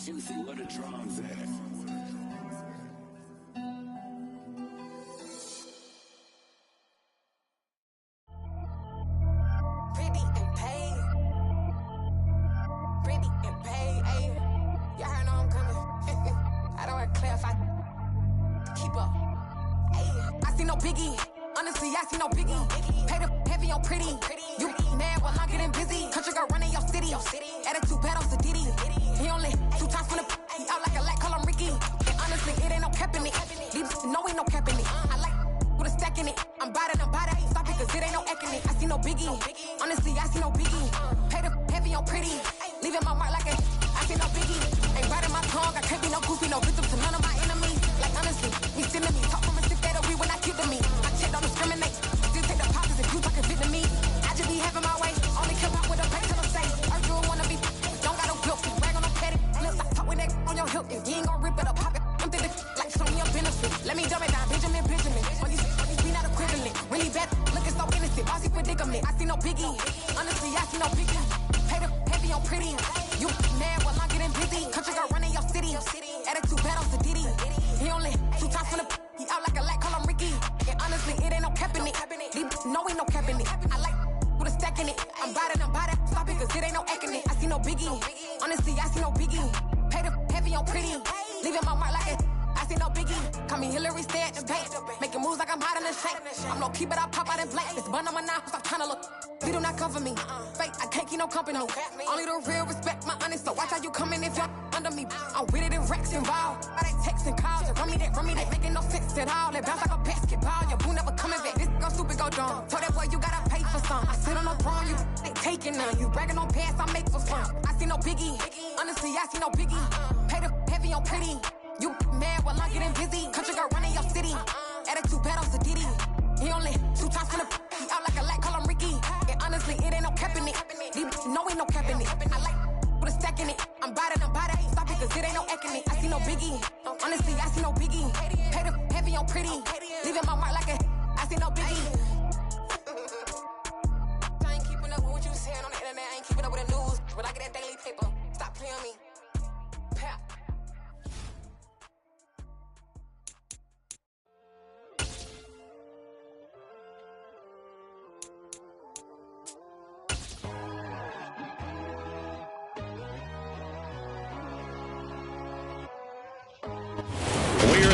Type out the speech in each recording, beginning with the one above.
Juicy, where the drums at? Pretty and paid. Pretty and paid, ayy. Y'all heard know I'm coming. I don't want to clarify. Keep up. Ayy. I see no biggie. Honestly, I see no biggie. Paid up heavy on pretty. You mad while I'm getting busy. Country girl running your city. Attitude bad on Diddy. He only 2 times from the he out like a light, call him Ricky. And honestly, it ain't no cap in it. These know ain't no cap in it. I like with a stack in it. I'm by that. Stop it, cause it ain't no eck in it. I see no biggie. Honestly, I see no biggie. Paid up heavy on pretty. Leaving my mark like a I see no biggie. Ain't biting my tongue. I can't be no goofy, no victim to none of my enemies. Like honestly, me sending me talk from a 6 day to we when I keep to me. I check, don't discriminate. Still take the pockets if you talking Vietnamese. I just be having my way. Only kill out with a bank till I say. Urge you wanna be. Don't got no guilt. Rag on no petty. Look like talk with that on your hip. If you ain't gon' rip it up, pop it. I'm thinking like some of your benefit. Let me dumb it down. Benjamin. All these be not equivalent. Really bad. Looking so innocent. Bossy predicament. I see no biggie. Honestly, I see no biggie. Paid up heavy on pretty. You mad while I'm getting busy. Country girl running your city. Attitude bad on Diddy. He only 2 times from the he out like a light, call him Ricky. And honestly, it ain't no cap in it. These know ain't no cap in it. I like with a stack in it. I'm by that. Stop it, cause it ain't no eck in it. I see no biggie. Honestly, I see no biggie. Paid up heavy on pretty. Leaving my mark like a I see no biggie. Call me Hillary, stay at the bank. Making moves like I'm hiding in shape. I'm low key, but I pop out in blank. This bun on my knife, stop trying to look. They do not cover me. Fake, I can't keep no company. Only the real respect my honest. So watch how you coming if you're under me. I'm with it in Rex involved. By they text and calls. Run me that. Making no sense at all. They bounce like a basketball. Your boo never coming back. This go stupid, go dumb. Told that boy you gotta pay for some. I sit on no throne, you ain't taking none. You bragging on pants, I make for fun. I see no biggie. Honestly, I see no biggie. Paid up heavy on pretty. You mad while I'm getting busy. Country girl running your city. Attitude bad on Diddy. He only 2 times from the he out like a light, call him Ricky. And honestly, it ain't no cap in it. These know ain't no cap in it. I like with a stack in it. I'm by that. Stop it, cause it ain't no eck in it. I see no biggie. Honestly, I see no biggie. Paid up heavy on pretty. Leaving my mark like a I see no biggie. I ain't keeping up with what you saying on the internet. I ain't keeping up with the news. When I get that daily paper, stop playing me. Pap.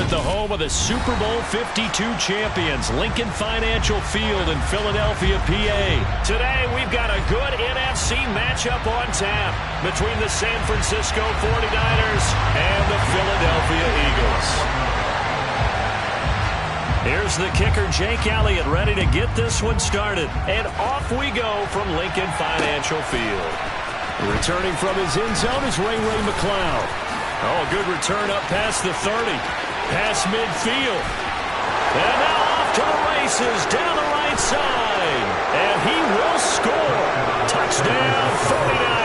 The home of the Super Bowl 52 champions, Lincoln Financial Field in Philadelphia, PA. Today, we've got a good NFC matchup on tap between the San Francisco 49ers and the Philadelphia Eagles. Here's the kicker, Jake Elliott, ready to get this one started. And off we go from Lincoln Financial Field. Returning from his end zone is Ray McCloud. Oh, a good return up past the 30. Past midfield. And now off to the races down the right side. And he will score. Touchdown, 49.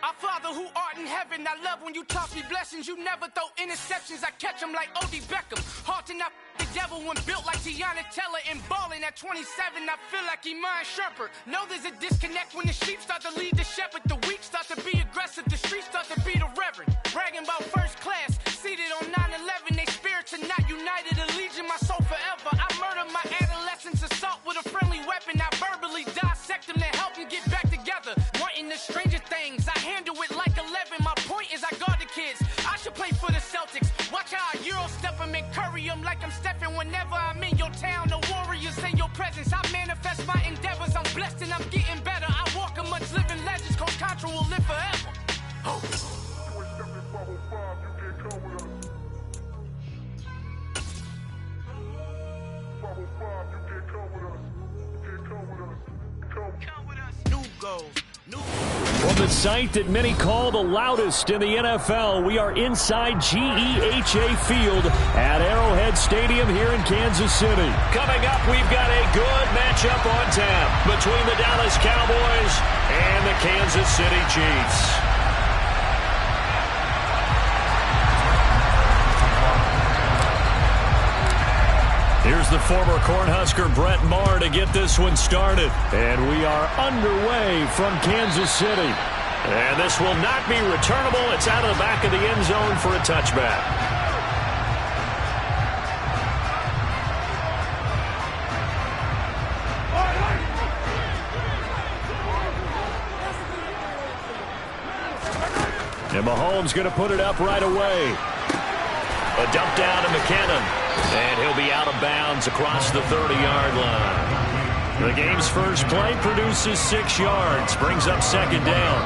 Our Father who art in heaven, I love when you toss me blessings. You never throw interceptions, I catch them like O.D. Beckham. Halting up the devil when built like Tiana Teller. And balling at 27, I feel like Iman Shumpert. Know there's a disconnect when the sheep start to lead the shepherd. The weak start to be aggressive, the streets start to be the reverend. Bragging about first class, seated on 9/11. They spirits are not united, a legion, my soul forever. I murder my adolescence, assault with a friendly weapon. I verbally dissect them to help them get back together. Wanting the stranger things, I handle it like 11. My point is I guard the kids. I should play for the Celtics. Watch how I Euro step them and curry them like I'm Stephen. Whenever I'm in your town, the Warriors in your presence. I manifest my endeavors. I'm blessed and I'm getting better. I walk amongst living legends. Coach Contra will live forever. Oh. New goals. From the site that many call the loudest in the NFL, we are inside GEHA Field at Arrowhead Arrowhead Stadium here in Kansas City. Coming up, we've got a good matchup on tap between the Dallas Cowboys and the Kansas City Chiefs. Here's the former Cornhusker Brett Maher to get this one started. And we are underway from Kansas City. And this will not be returnable. It's out of the back of the end zone for a touchback. And Mahomes going to put it up right away. A dump down to McKinnon. And he'll be out of bounds across the 30-yard line. The game's first play produces 6 yards. Brings up second down.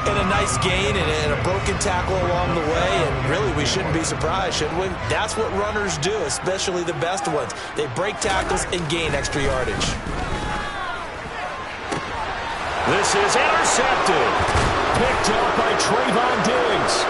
And a nice gain and a broken tackle along the way. And really, we shouldn't be surprised, should we? That's what runners do, especially the best ones. They break tackles and gain extra yardage. This is intercepted. Picked up by Trayvon Diggs.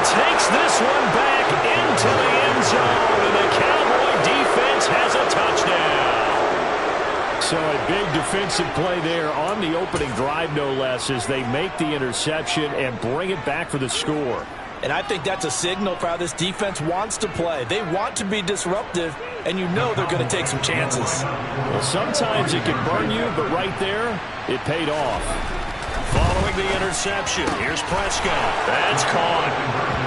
Takes this one back into the end zone, and the Cowboy defense has a touchdown. So a big defensive play there on the opening drive, no less, as they make the interception and bring it back for the score. And I think that's a signal for how this defense wants to play. They want to be disruptive, and you know they're going to take some chances. Well, sometimes it can burn you, but right there, it paid off. Following the interception, here's Prescott. That's caught.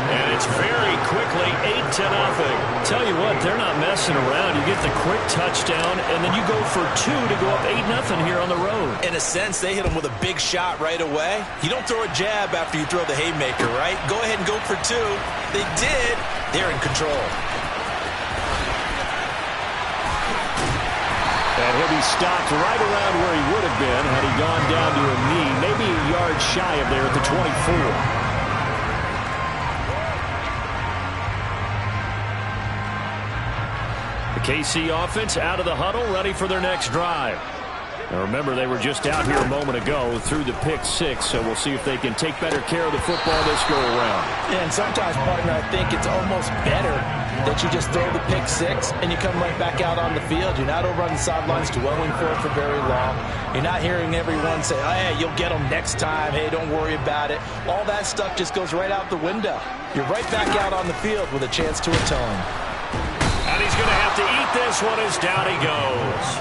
And it's very quickly 8-0. Tell you what, they're not messing around. You get the quick touchdown, and then you go for 2 to go up 8-0 here on the road. In a sense, they hit him with a big shot right away. You don't throw a jab after you throw the haymaker, right? Go ahead and go for 2. They did. They're in control. And he'll be stopped right around where he would have been had he gone down to a knee, maybe a yard shy of there at the 24. The KC offense out of the huddle, ready for their next drive. Now remember, they were just out here a moment ago through the pick 6, so we'll see if they can take better care of the football this go around. And sometimes, partner, I think it's almost better that you just throw the pick 6 and you come right back out on the field. You're not over on the sidelines dwelling for it for very long. You're not hearing everyone say, oh, hey, you'll get them next time. Hey, don't worry about it. All that stuff just goes right out the window. You're right back out on the field with a chance to atone. And he's going to have to eat this one as down he goes.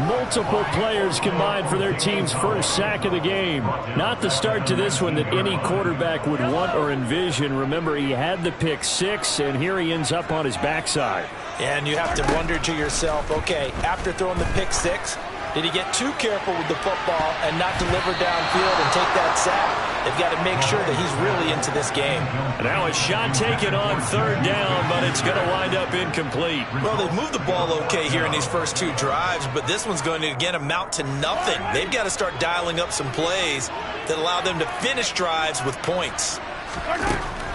Multiple players combined for their team's first sack of the game. Not the start to this one that any quarterback would want or envision. Remember, he had the pick 6, and here he ends up on his backside. And you have to wonder to yourself, okay, after throwing the pick 6, did he get too careful with the football and not deliver downfield and take that sack? They've got to make sure that he's really into this game. And now a shot taken on third down, but it's going to wind up incomplete. Well, they've moved the ball okay here in these first 2 drives, but this one's going to, again, amount to nothing. They've got to start dialing up some plays that allow them to finish drives with points.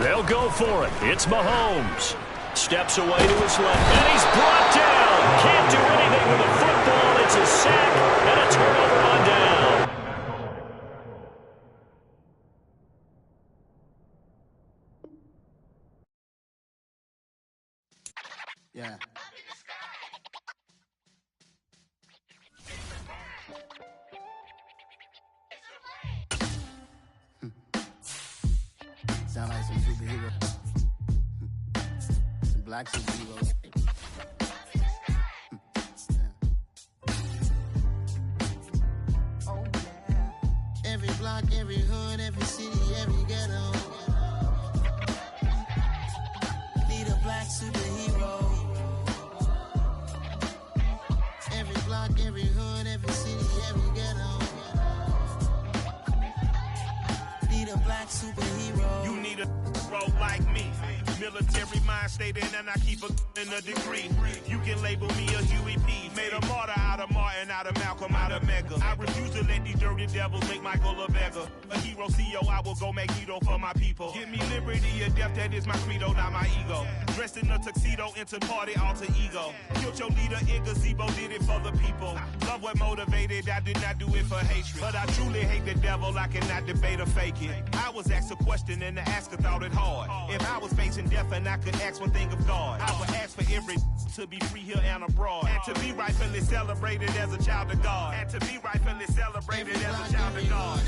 They'll go for it. It's Mahomes. Steps away to his left, and he's brought down. Can't do anything with the football. It's a sack and a turnover on down. Yeah. Sound like some superhero. Some black superheroes. Oh, yeah. Every block, every hood, every city, every ghetto. Need a black superhero. Every block, every hood, every city, every ghetto. Need a black superhero. You need a role like me. Military mind state and I keep a degree. You can label me a Huey P. Made a martyr out of Martin, out of Malcolm, out of Mega. I refuse to let these dirty devils make Michael a beggar. A hero CEO, I will go Magneto for my people. Give me liberty or death, that is my credo, not my ego. Dressed in a tuxedo, into party alter ego. Killed your leader in gazebo, did it for the people. Love what motivated, I did not do it for hatred. But I truly hate the devil, I cannot debate or fake it. I was asked a question and the asker thought it hard. If I was facing death and I could ask one thing of God, I would ask for every to be free here and abroad. And to be rightfully celebrated as a child of God. And to be rightfully celebrated as a child of God.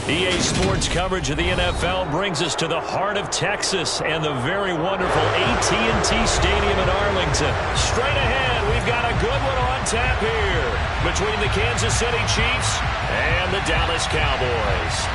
EA Sports coverage of the NFL brings us to the heart of Texas and the very wonderful AT&T Stadium in Arlington. Straight ahead, we've got a good one on tap here between the Kansas City Chiefs and the Dallas Cowboys.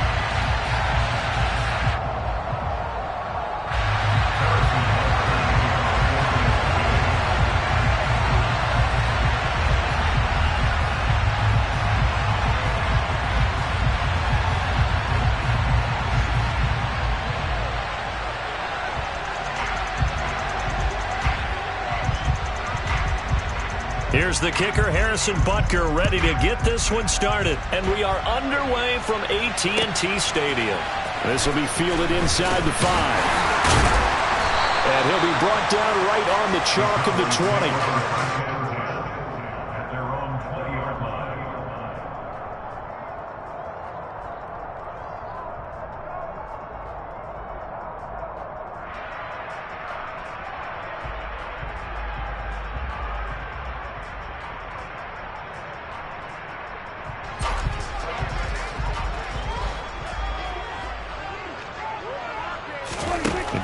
Here's the kicker, Harrison Butker, ready to get this one started. And we are underway from AT&T Stadium. This will be fielded inside the 5. And he'll be brought down right on the chalk of the 20.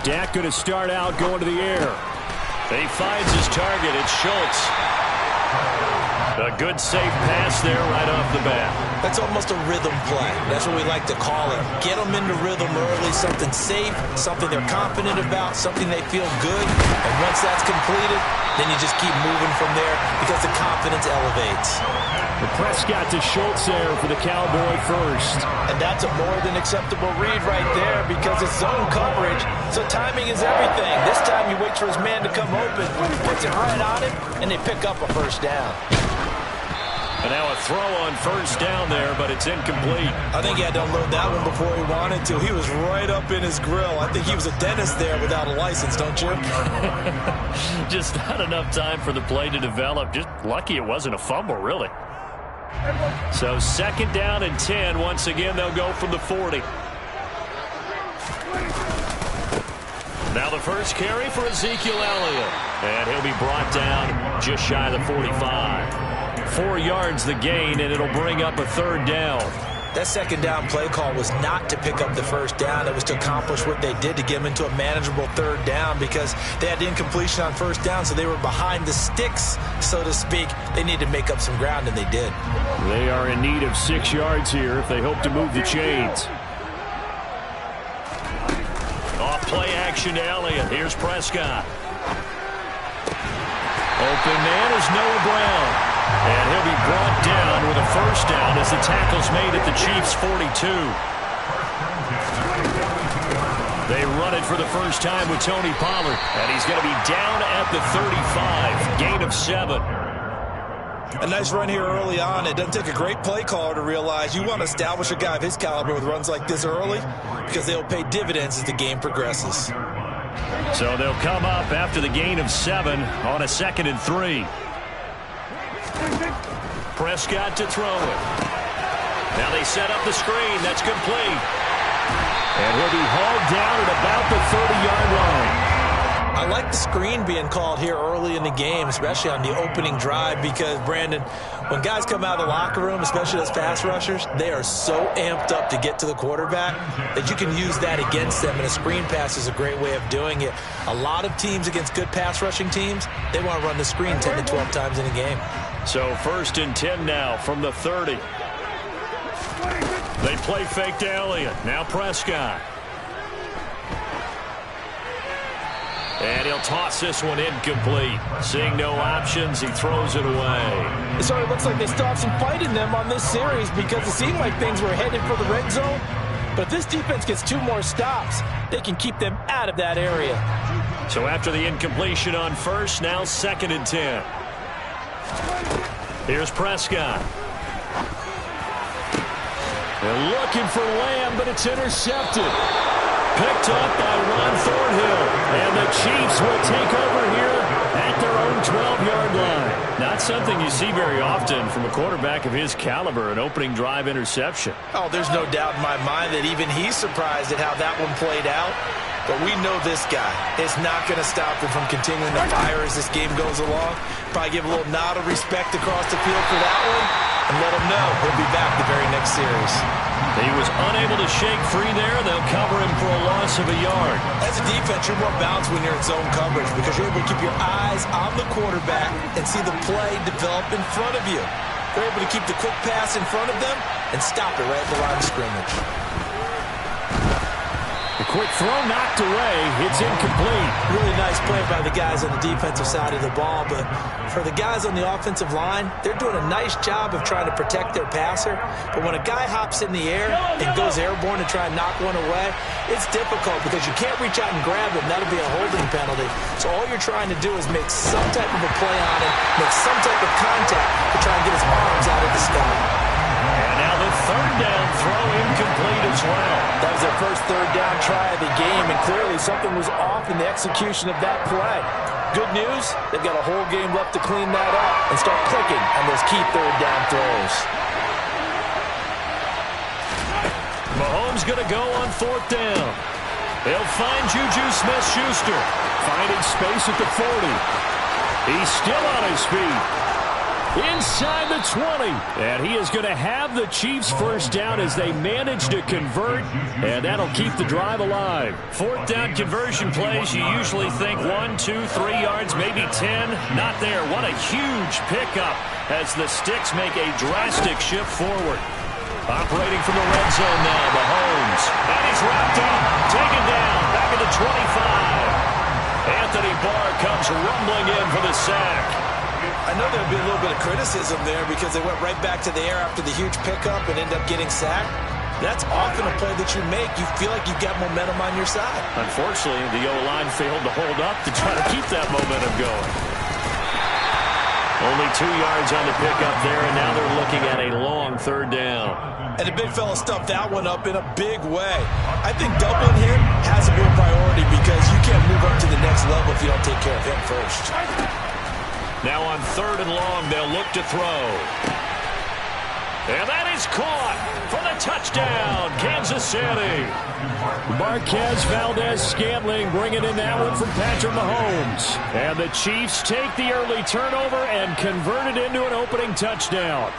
Dak going to start out going to the air. He finds his target. It's Schultz. A good safe pass there right off the bat. That's almost a rhythm play. That's what we like to call it. Get them into rhythm early, something safe, something they're confident about, something they feel good. And once that's completed, then you just keep moving from there because the confidence elevates. The Prescott to Schultz there for the Cowboy first. And that's a more than acceptable read right there because it's zone coverage, so timing is everything. This time you wait for his man to come open, puts it right on him, and they pick up a first down. And now a throw on first down there, but it's incomplete. I think he had to unload that one before he wanted to. He was right up in his grill. I think he was a dentist there without a license, don't you? Just not enough time for the play to develop. Just lucky it wasn't a fumble, really. So second down and 10. Once again, they'll go from the 40. Now the first carry for Ezekiel Elliott. And he'll be brought down just shy of the 45. 4 yards the gain, and it'll bring up a third down. That second down play call was not to pick up the first down. It was to accomplish what they did to get them into a manageable third down because they had incompletion on first down, so they were behind the sticks, so to speak. They needed to make up some ground, and they did. They are in need of 6 yards here if they hope to move the chains. Off play action to Elliott. Here's Prescott. Open man is Noah Brown. And he'll be brought down with a first down as the tackle's made at the Chiefs' 42. They run it for the first time with Tony Pollard. And he's going to be down at the 35. Gain of 7. A nice run here early on. It doesn't take a great play caller to realize you want to establish a guy of his caliber with runs like this early because they'll pay dividends as the game progresses. So they'll come up after the gain of 7 on a 2nd and 3. Prescott to throw it. Now they set up the screen. That's complete. And he'll be hauled down at about the 30-yard line. I like the screen being called here early in the game, especially on the opening drive, because, Brandon, when guys come out of the locker room, especially those pass rushers, they are so amped up to get to the quarterback that you can use that against them, and a screen pass is a great way of doing it. A lot of teams against good pass rushing teams, they want to run the screen 10 to 12 times in a game. So 1st and 10 now from the 30. They play fake to Elliott. Now Prescott. And he'll toss this one incomplete. Seeing no options, he throws it away. So it looks like they still have some fight in them on this series because it seemed like things were headed for the red zone. But if this defense gets 2 more stops, they can keep them out of that area. So after the incompletion on first, now 2nd and 10. Here's Prescott. They're looking for Lamb, but it's intercepted. Picked up by Ron Thornhill. And the Chiefs will take over here at their own 12-yard line. Not something you see very often from a quarterback of his caliber, an opening drive interception. Oh, there's no doubt in my mind that even he's surprised at how that one played out. But we know this guy is not going to stop him from continuing to fire as this game goes along. Probably give a little nod of respect across the field for that one and let him know he'll be back the very next series. He was unable to shake free there. They'll cover him for a loss of a yard. As a defense, you're more balanced when you're in zone coverage because you're able to keep your eyes on the quarterback and see the play develop in front of you. They're able to keep the quick pass in front of them and stop it right at the line of scrimmage. The quick throw knocked away. It's incomplete. Really nice play by the guys on the defensive side of the ball, but for the guys on the offensive line, they're doing a nice job of trying to protect their passer. But when a guy hops in the air and goes airborne to try and knock one away, it's difficult because you can't reach out and grab him. That'll be a holding penalty. So all you're trying to do is make some type of a play on him, make some type of contact to try and get his arms out of the sky. And now the third down throw incomplete as well. That was their first third down try of the game, and clearly something was off in the execution of that play. Good news, they've got a whole game left to clean that up and start clicking on those key third down throws. Mahomes going to go on fourth down. He'll find Juju Smith-Schuster, finding space at the 40. He's still on his feet. Inside the 20. And he is going to have the Chiefs first down as they manage to convert, and that'll keep the drive alive. Fourth down conversion plays, you usually think 1, 2, 3 yards, maybe 10. Not there. What a huge pickup as the Sticks make a drastic shift forward. Operating from the red zone now, Mahomes. And he's wrapped up, taken down, back at the 25. Anthony Barr comes rumbling in for the sack. I know there'll be a little bit of criticism there because they went right back to the air after the huge pickup and ended up getting sacked. That's often a play that you make. You feel like you've got momentum on your side. Unfortunately, the O-line failed to hold up to try to keep that momentum going. Only 2 yards on the pickup there, and now they're looking at a long third down. And the big fella stuffed that one up in a big way. I think doubling him has to be a priority because you can't move up to the next level if you don't take care of him first. Now on third and long, they'll look to throw. And that is caught for the touchdown, Kansas City. Marquez Valdez-Scantling bringing in that one from Patrick Mahomes. And the Chiefs take the early turnover and convert it into an opening touchdown.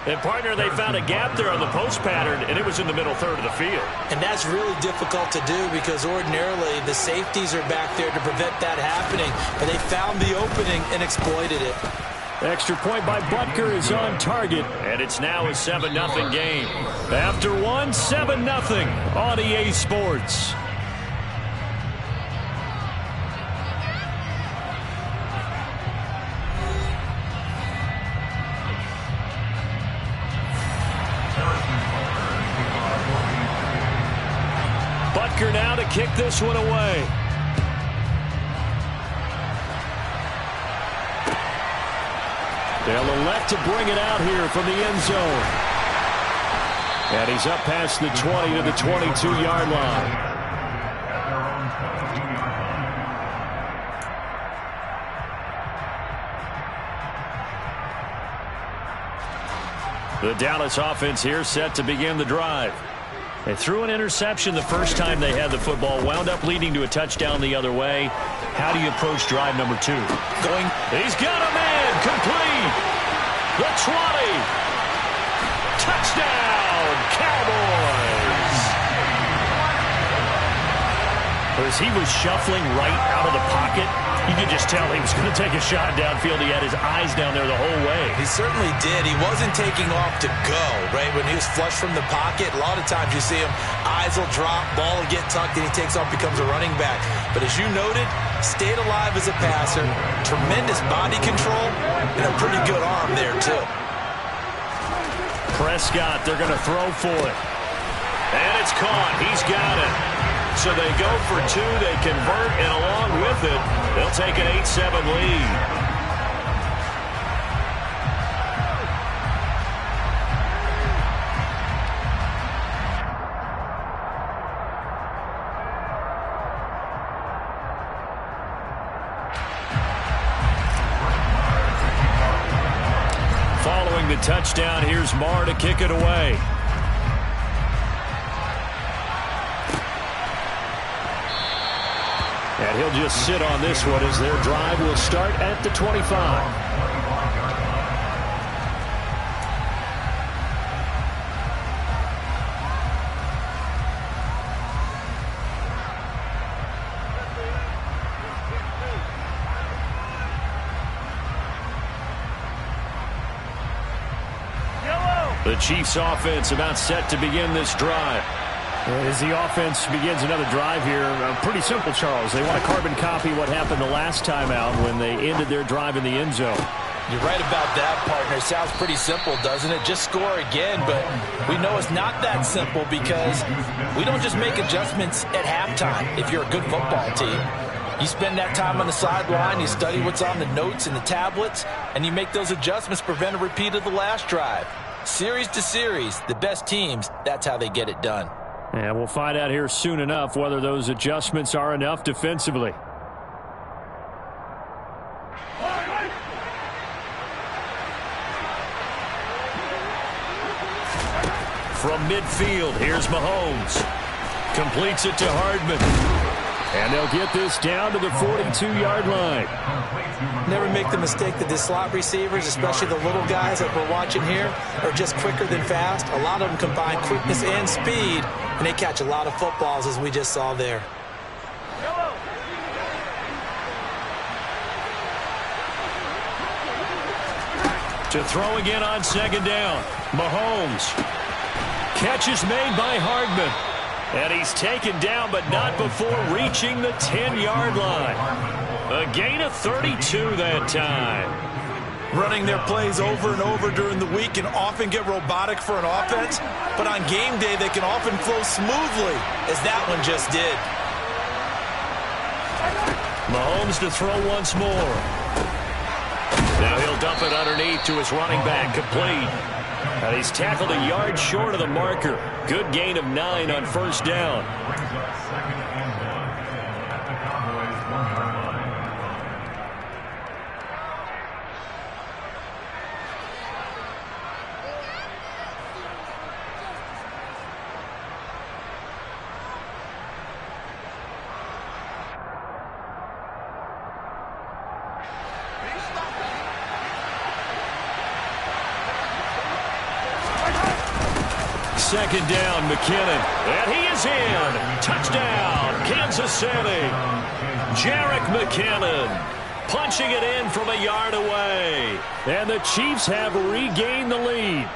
And, partner, they found a gap there on the post pattern, and it was in the middle third of the field. And that's really difficult to do because ordinarily the safeties are back there to prevent that happening. But they found the opening and exploited it. Extra point by Butker is on target, and it's now a 7-0 game. After one, 7-0 on EA Sports. Butker now to kick this one away. They'll elect to bring it out here from the end zone. And he's up past the 20 to the 22-yard line. The Dallas offense here set to begin the drive. They threw an interception the first time they had the football, wound up leading to a touchdown the other way. How do you approach drive number 2? He's got a man, complete. The 20. Touchdown, Cowboys. As he was shuffling right out of the pocket, you could just tell he was going to take a shot downfield. He had his eyes down there the whole way. He certainly did. He wasn't taking off to go, right? When he was flush from the pocket, a lot of times you see him, eyes will drop, ball will get tucked, and he takes off, becomes a running back. But as you noted, stayed alive as a passer, tremendous body control, and a pretty good arm there, too. Prescott, they're going to throw for it. And it's caught. He's got it. So they go for 2, they convert, and along with it, they'll take an 8-7 lead. Throwing the touchdown, here's Marr to kick it away. And he'll just sit on this one as their drive will start at the 25. The Chiefs offense about set to begin this drive. As the offense begins another drive here, pretty simple, Charles. They want to carbon copy what happened the last time out when they ended their drive in the end zone. You're right about that, partner. Sounds pretty simple, doesn't it? Just score again, but we know it's not that simple because we don't just make adjustments at halftime if you're a good football team. You spend that time on the sideline, you study what's on the notes and the tablets, and you make those adjustments to prevent a repeat of the last drive. Series to series, the best teams, that's how they get it done. And we'll find out here soon enough whether those adjustments are enough defensively. From midfield, here's Mahomes. Completes it to Hardman. And they'll get this down to the 42-yard line. Never make the mistake that the slot receivers, especially the little guys that we're watching here, are just quicker than fast. A lot of them combine quickness and speed, and they catch a lot of footballs, as we just saw there. To throw again on second down. Mahomes. Catch is made by Hardman. And he's taken down, but not before reaching the 10-yard line. A gain of 32 that time. Running their plays over and over during the week can often get robotic for an offense, but on game day they can often flow smoothly, as that one just did. Mahomes to throw once more. Now he'll dump it underneath to his running back, complete. And he's tackled a yard short of the marker. Good gain of 9 on first down. Second down, McKinnon. And he is in. Touchdown, Kansas City. Jerick McKinnon punching it in from a yard away. And the Chiefs have regained the lead.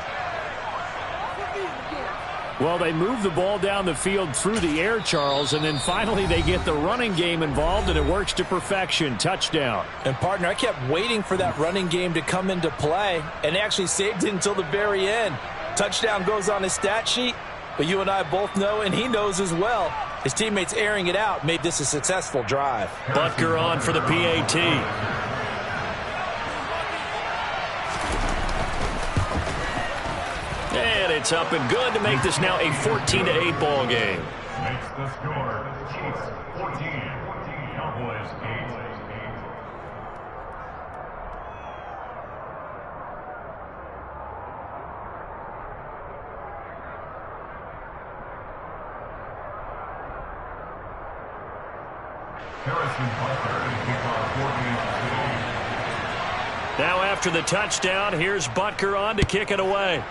Well, they move the ball down the field through the air, Charles, and then finally they get the running game involved, and it works to perfection. Touchdown. And, partner, I kept waiting for that running game to come into play, and actually saved it until the very end. Touchdown goes on his stat sheet, but you and I both know, and he knows as well, his teammates airing it out made this a successful drive. Butker on for the PAT. And it's up and good to make this now a 14-8 ball game. Makes the score, Chiefs 14, Cowboys 8. Now after the touchdown, here's Butker on to kick it away.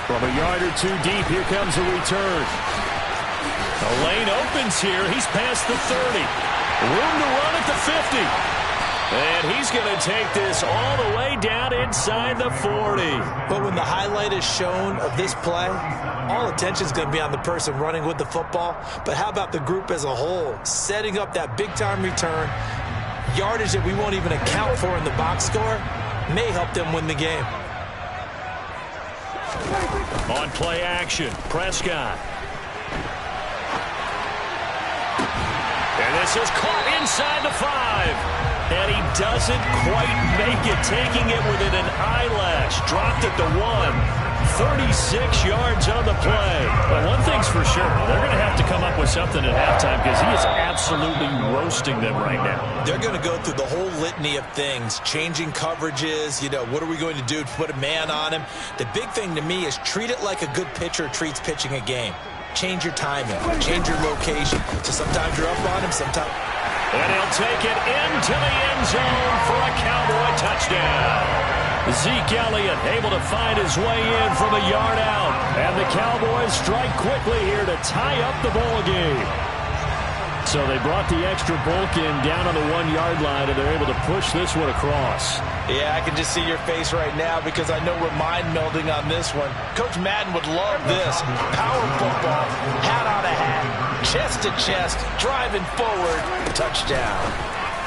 From a yard or two deep, here comes a return. The lane opens here. He's past the 30. Room to run at the 50. And he's going to take this all the way down inside the 40. But when the highlight is shown of this play, all attention is going to be on the person running with the football. But how about the group as a whole? Setting up that big-time return, yardage that we won't even account for in the box score, may help them win the game. On play action, Prescott. And this is caught inside the 5. And he doesn't quite make it, taking it within an eyelash. Dropped at the 1. 36 yards on the play. But one thing's for sure, they're going to have to come up with something at halftime because he is absolutely roasting them right now. They're going to go through the whole litany of things, changing coverages, what are we going to do to put a man on him? The big thing to me is treat it like a good pitcher treats pitching a game. Change your timing, change your location. So sometimes you're up on him, sometimes... And he'll take it into the end zone for a Cowboy touchdown. Zeke Elliott able to find his way in from a yard out. And the Cowboys strike quickly here to tie up the ball game. So they brought the extra bulk in down on the 1 yard line, and they're able to push this one across. Yeah, I can just see your face right now because I know we're mind melding on this one. Coach Madden would love this. Power football, hat on a hat, chest to chest, driving forward, touchdown.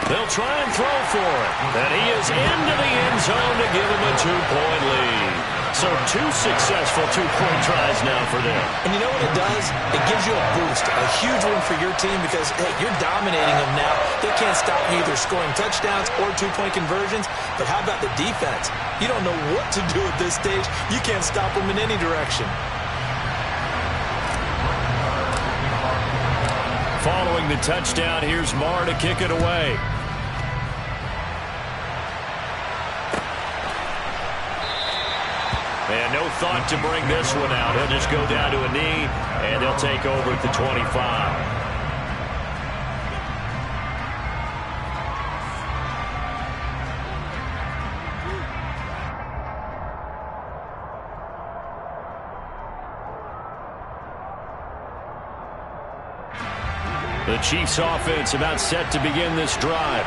They'll try and throw for it. And he is into the end zone to give him a 2-point lead. So 2 successful 2-point tries now for them. And you know what it does? It gives you a boost, a huge one for your team because, hey, you're dominating them now. They can't stop you either scoring touchdowns or 2-point conversions. But how about the defense? You don't know what to do at this stage. You can't stop them in any direction. Following the touchdown, here's Marr to kick it away. And no thought to bring this one out. He'll just go down to a knee, and they'll take over at the 25. The Chiefs offense about set to begin this drive.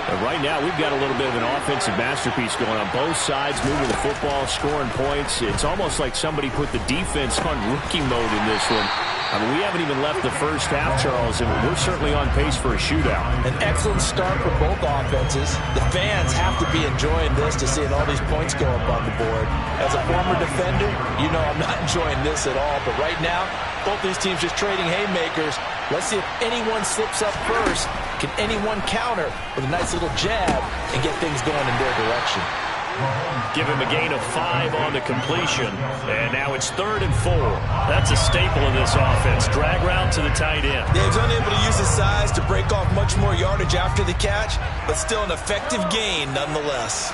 And right now, we've got a little bit of an offensive masterpiece going on. Both sides moving the football, scoring points. It's almost like somebody put the defense on rookie mode in this one. I mean, we haven't even left the first half, Charles, and we're certainly on pace for a shootout. An excellent start for both offenses. The fans have to be enjoying this to seeing all these points go up on the board. As a former defender, you know I'm not enjoying this at all. But right now, both these teams just trading haymakers. Let's see if anyone slips up first. Can anyone counter with a nice little jab and get things going in their direction? Give him a gain of 5 on the completion. And now it's 3rd and 4. That's a staple of this offense. Drag route to the tight end. Yeah, he's unable to use his size to break off much more yardage after the catch, but still an effective gain nonetheless.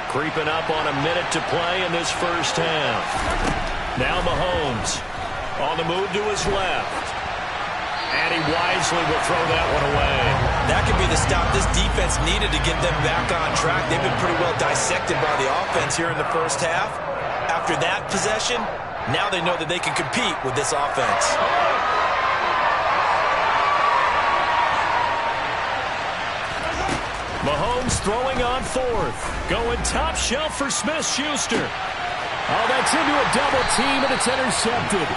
Creeping up on a minute to play in this first half. Now Mahomes on the move to his left. And he wisely will throw that one away. That could be the stop this defense needed to get them back on track. They've been pretty well dissected by the offense here in the first half. After that possession, now they know that they can compete with this offense. Mahomes throwing on 4th. Going top shelf for Smith-Schuster. Oh, that's into a double team, and it's intercepted.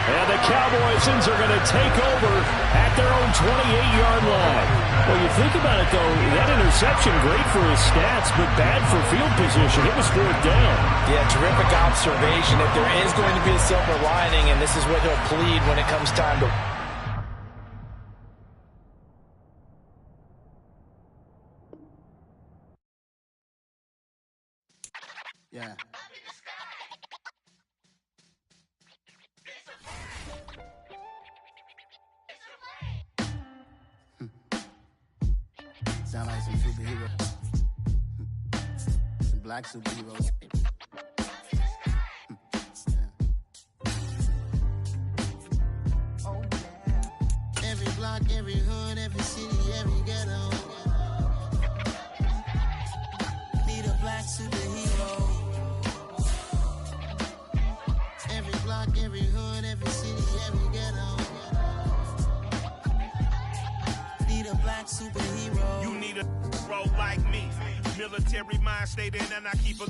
And the Cowboys are going to take over at their own 28-yard line. Well, you think about it, though, that interception, great for his stats, but bad for field position. It was 4th down. Yeah, terrific observation. If there is going to be a silver lining, and this is what he'll plead when it comes time to... Yeah. Sound like some superheroes. Some black superheroes. Oh, yeah. Every block, every hood, every city, every ghetto. Need a black superhero. Every block, every hood, every city, every ghetto. Need a black superhero. You need a bro like me. Military mind state and I keep a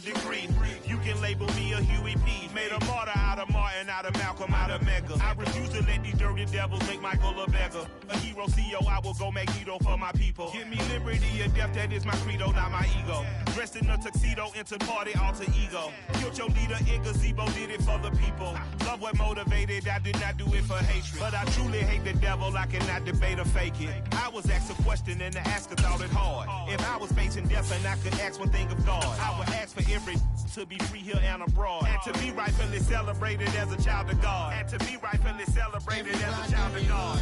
degree. You can label me a Huey P. Made a martyr out of Martin, out of Malcolm, out of Mega. I refuse to let these dirty devils make Michael a beggar. A hero CEO, I will go Magneto for my people. Give me liberty or death, that is my credo, not my ego. Dressed in a tuxedo, into party, alter ego. Killed your leader in gazebo, did it for the people. Love what motivated, I did not do it for hatred. But I truly hate the devil, I cannot debate or fake it. I was asked a question and the asker thought it hard. If I was facing death, and I could ask one thing of God. I would ask for every to be free here and abroad, and to be rightfully celebrated as a child of God, and to be rightfully celebrated as a child of God.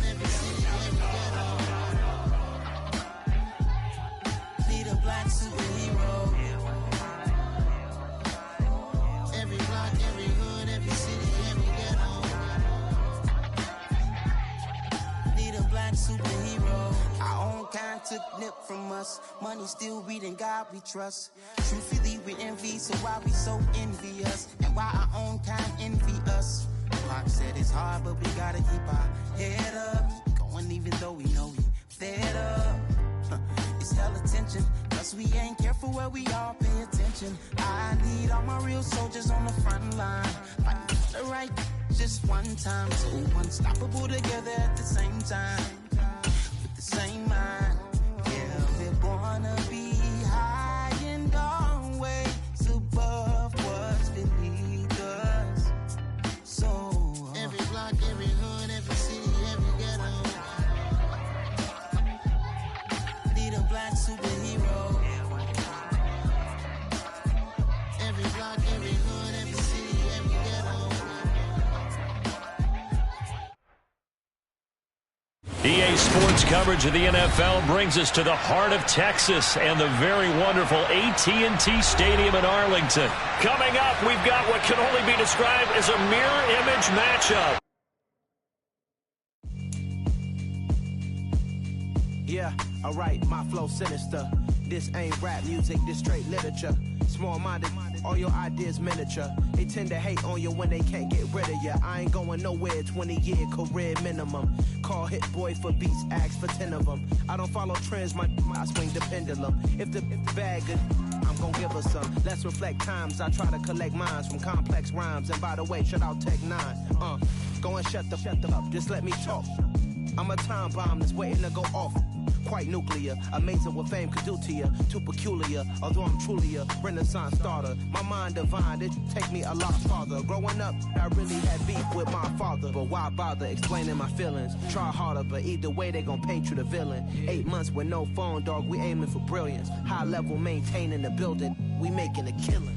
Need a black superhero. Every block, every hood, every city, every ghetto. Need a black superhero. Our own kind took nip from us. Money still reading God we trust. Truthfully we envy, so why we so envious? And why our own kind envy us? Pac said it's hard, but we gotta keep our head up. Going even though we know we fed up. It's hell attention, cause we ain't careful where we all pay attention. I need all my real soldiers on the front line, fighting for the right just one time. So unstoppable together at the same time, with the same mind. Yeah, we're born to be high and always above what's beneath us. So every block, every hood, every city, every ghetto. Need a black superhero. Every block, every hood, every city, every ghetto. EA Sports coverage of the NFL brings us to the heart of Texas and the very wonderful AT&T Stadium in Arlington. Coming up, we've got what can only be described as a mirror image matchup. Yeah, alright, my flow sinister. This ain't rap music, this straight literature. Small-minded, all your ideas miniature. They tend to hate on you when they can't get rid of you. I ain't going nowhere, 20-year career minimum. Call Hit Boy for beats, ask for 10 of them. I don't follow trends, I swing the pendulum. If the bag good, I'm gon' give her some. Let's reflect times, I try to collect minds from complex rhymes. And by the way, shout out Tech 9. Go and shut the up, just let me talk. I'm a time bomb that's waiting to go off. Quite nuclear, amazing what fame could do to you. Too peculiar, although I'm truly a renaissance starter. My mind divine, it take me a lot farther. Growing up, I really had beef with my father. But why bother explaining my feelings? Try harder, but either way they gon' paint you the villain. 8 months with no phone, dog, we aiming for brilliance. High level maintaining the building, we making a killing.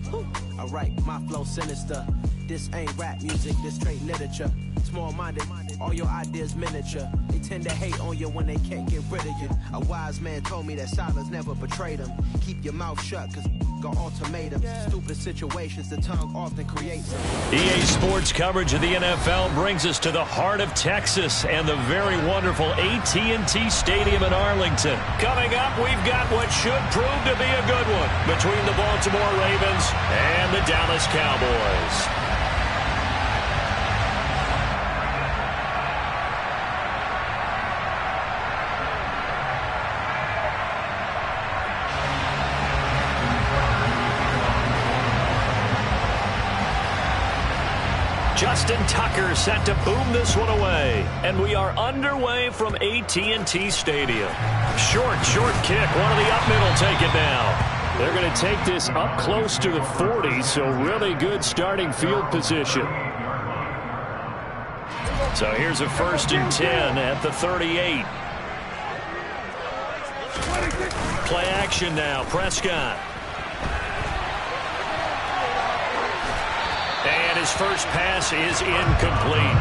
Alright, my flow sinister. This ain't rap music, this straight literature. Small-minded, all your ideas miniature. They tend to hate on you when they can't get rid of you. A wise man told me that silence never betrayed him. Keep your mouth shut, cause got ultimatums. Stupid situations, the tongue often creates them. EA Sports coverage of the NFL brings us to the heart of Texas and the very wonderful AT&T Stadium in Arlington. Coming up, we've got what should prove to be a good one between the Baltimore Ravens and the Dallas Cowboys. Justin Tucker set to boom this one away. And we are underway from AT&T Stadium. Short kick. One of the up middle take it now. They're going to take this up close to the 40, so really good starting field position. So here's a 1st and 10 at the 38. Play action now. Prescott. And his first pass is incomplete.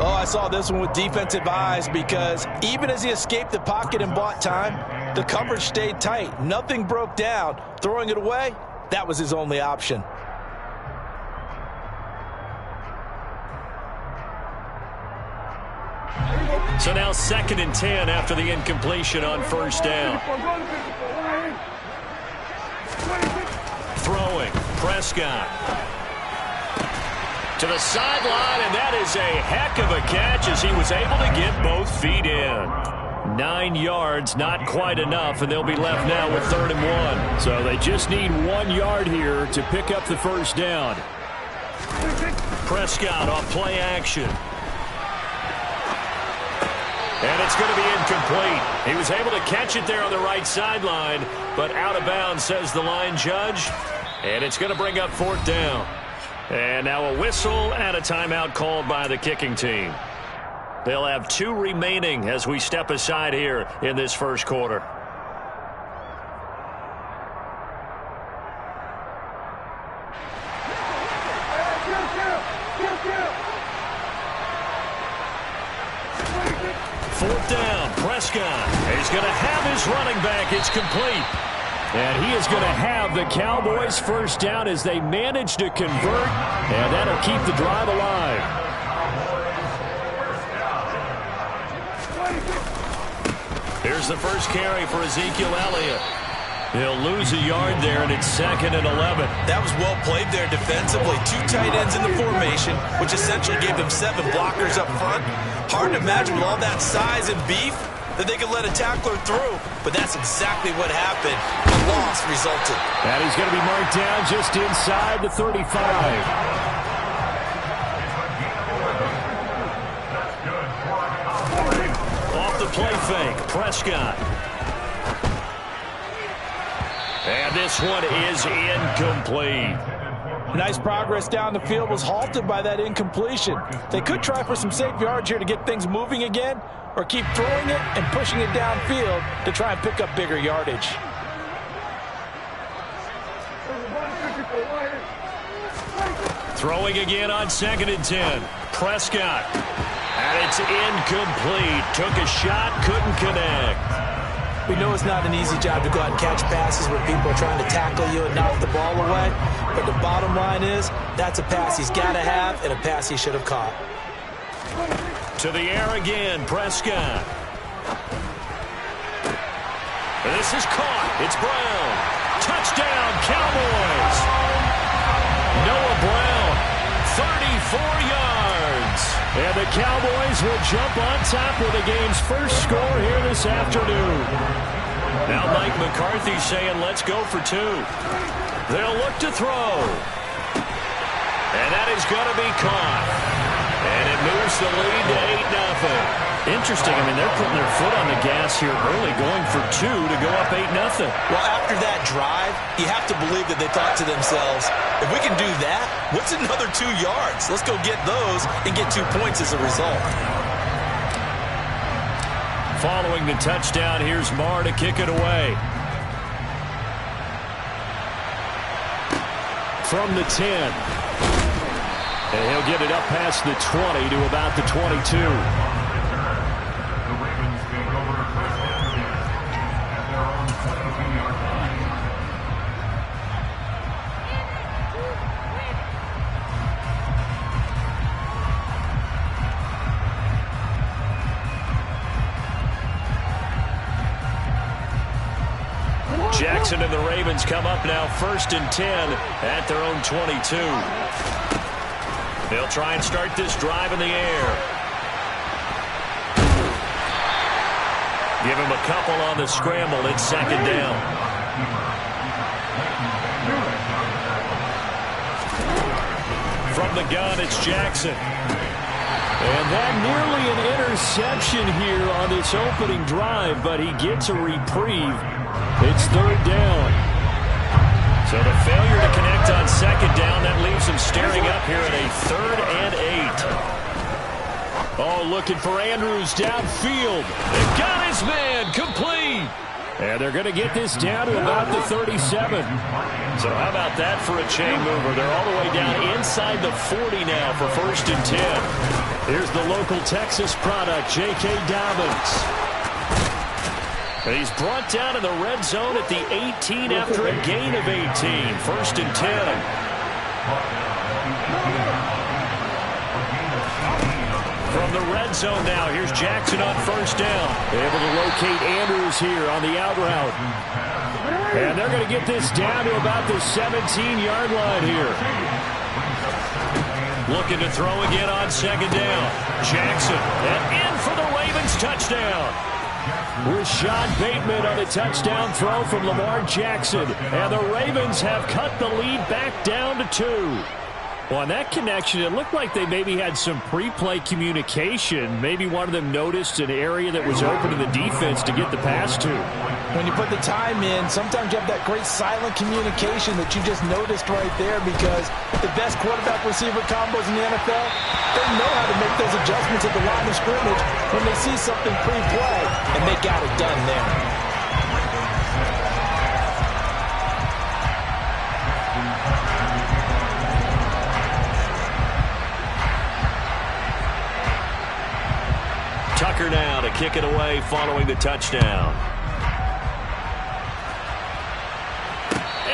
Oh, I saw this one with defensive eyes because even as he escaped the pocket and bought time, the coverage stayed tight. Nothing broke down. Throwing it away, that was his only option. So now 2nd and 10 after the incompletion on 1st down. Throwing, Prescott. To the sideline, and that is a heck of a catch as he was able to get both feet in. 9 yards, not quite enough, and they'll be left now with 3rd and 1. So they just need 1 yard here to pick up the 1st down. Prescott off play action. And it's going to be incomplete. He was able to catch it there on the right sideline, but out of bounds, says the line judge. And it's going to bring up 4th down. And now a whistle and a timeout called by the kicking team. They'll have 2 remaining as we step aside here in this 1st quarter. running back. It's complete. And he is going to have the Cowboys first down as they manage to convert, and that'll keep the drive alive. Here's the first carry for Ezekiel Elliott. He'll lose a yard there, and it's 2nd and 11. That was well played there defensively. 2 tight ends in the formation, which essentially gave them 7 blockers up front. Hard to imagine with all that size and beef that they could let a tackler through, but that's exactly what happened. A loss resulted. And he's going to be marked down just inside the 35. Off the play fake, Prescott. And this one is incomplete. Nice progress down the field was halted by that incompletion. They could try for some safe yards here to get things moving again, or keep throwing it and pushing it downfield to try and pick up bigger yardage. Throwing again on 2nd and 10. Prescott. And it's incomplete. Took a shot, couldn't connect. We know it's not an easy job to go out and catch passes when people are trying to tackle you and knock the ball away. But the bottom line is, that's a pass he's got to have and a pass he should have caught. To the air again, Prescott. This is caught. It's Brown. Touchdown, Cowboys. Noah Brown, 34 yards. And the Cowboys will jump on top with the game's first score here this afternoon. Now Mike McCarthy saying, let's go for 2. They'll look to throw. And that is going to be caught. And it moves the lead to 8-0. Interesting. I mean, they're putting their foot on the gas here early, going for 2 to go up 8-0. Well, after that drive, you have to believe that they thought to themselves, if we can do that, what's another 2 yards? Let's go get those and get 2 points as a result. Following the touchdown, here's Marr to kick it away. From the 10. And he'll get it up past the 20 to about the 22. Jackson and the Ravens come up now 1st and 10 at their own 22. They'll try and start this drive in the air. Give him a couple on the scramble. It's 2nd down. From the gun, it's Jackson. And that nearly an interception here on this opening drive, but he gets a reprieve. It's 3rd down. So the failure to connect on 2nd down, that leaves him staring up here at a 3rd and 8. Oh, looking for Andrews downfield. They've got his man, complete. And they're going to get this down to about the 37. So how about that for a chain mover? They're all the way down inside the 40 now for 1st and 10. Here's the local Texas product, J.K. Dobbins. He's brought down in the red zone at the 18 after a gain of 18. 1st and 10. From the red zone now, here's Jackson on 1st down. Able to locate Andrews here on the out route. And they're going to get this down to about the 17-yard line here. Looking to throw again on 2nd down. Jackson, and in for the Ravens touchdown. Rashad Bateman on the touchdown throw from Lamar Jackson. And the Ravens have cut the lead back down to 2. Well, on that connection, it looked like they maybe had some pre-play communication. Maybe one of them noticed an area that was open to the defense to get the pass to. When you put the time in, sometimes you have that great silent communication that you just noticed right there, because the best quarterback-receiver combos in the NFL, they know how to make those adjustments at the line of scrimmage when they see something pre-play, and they got it done there. Tucker now to kick it away following the touchdown.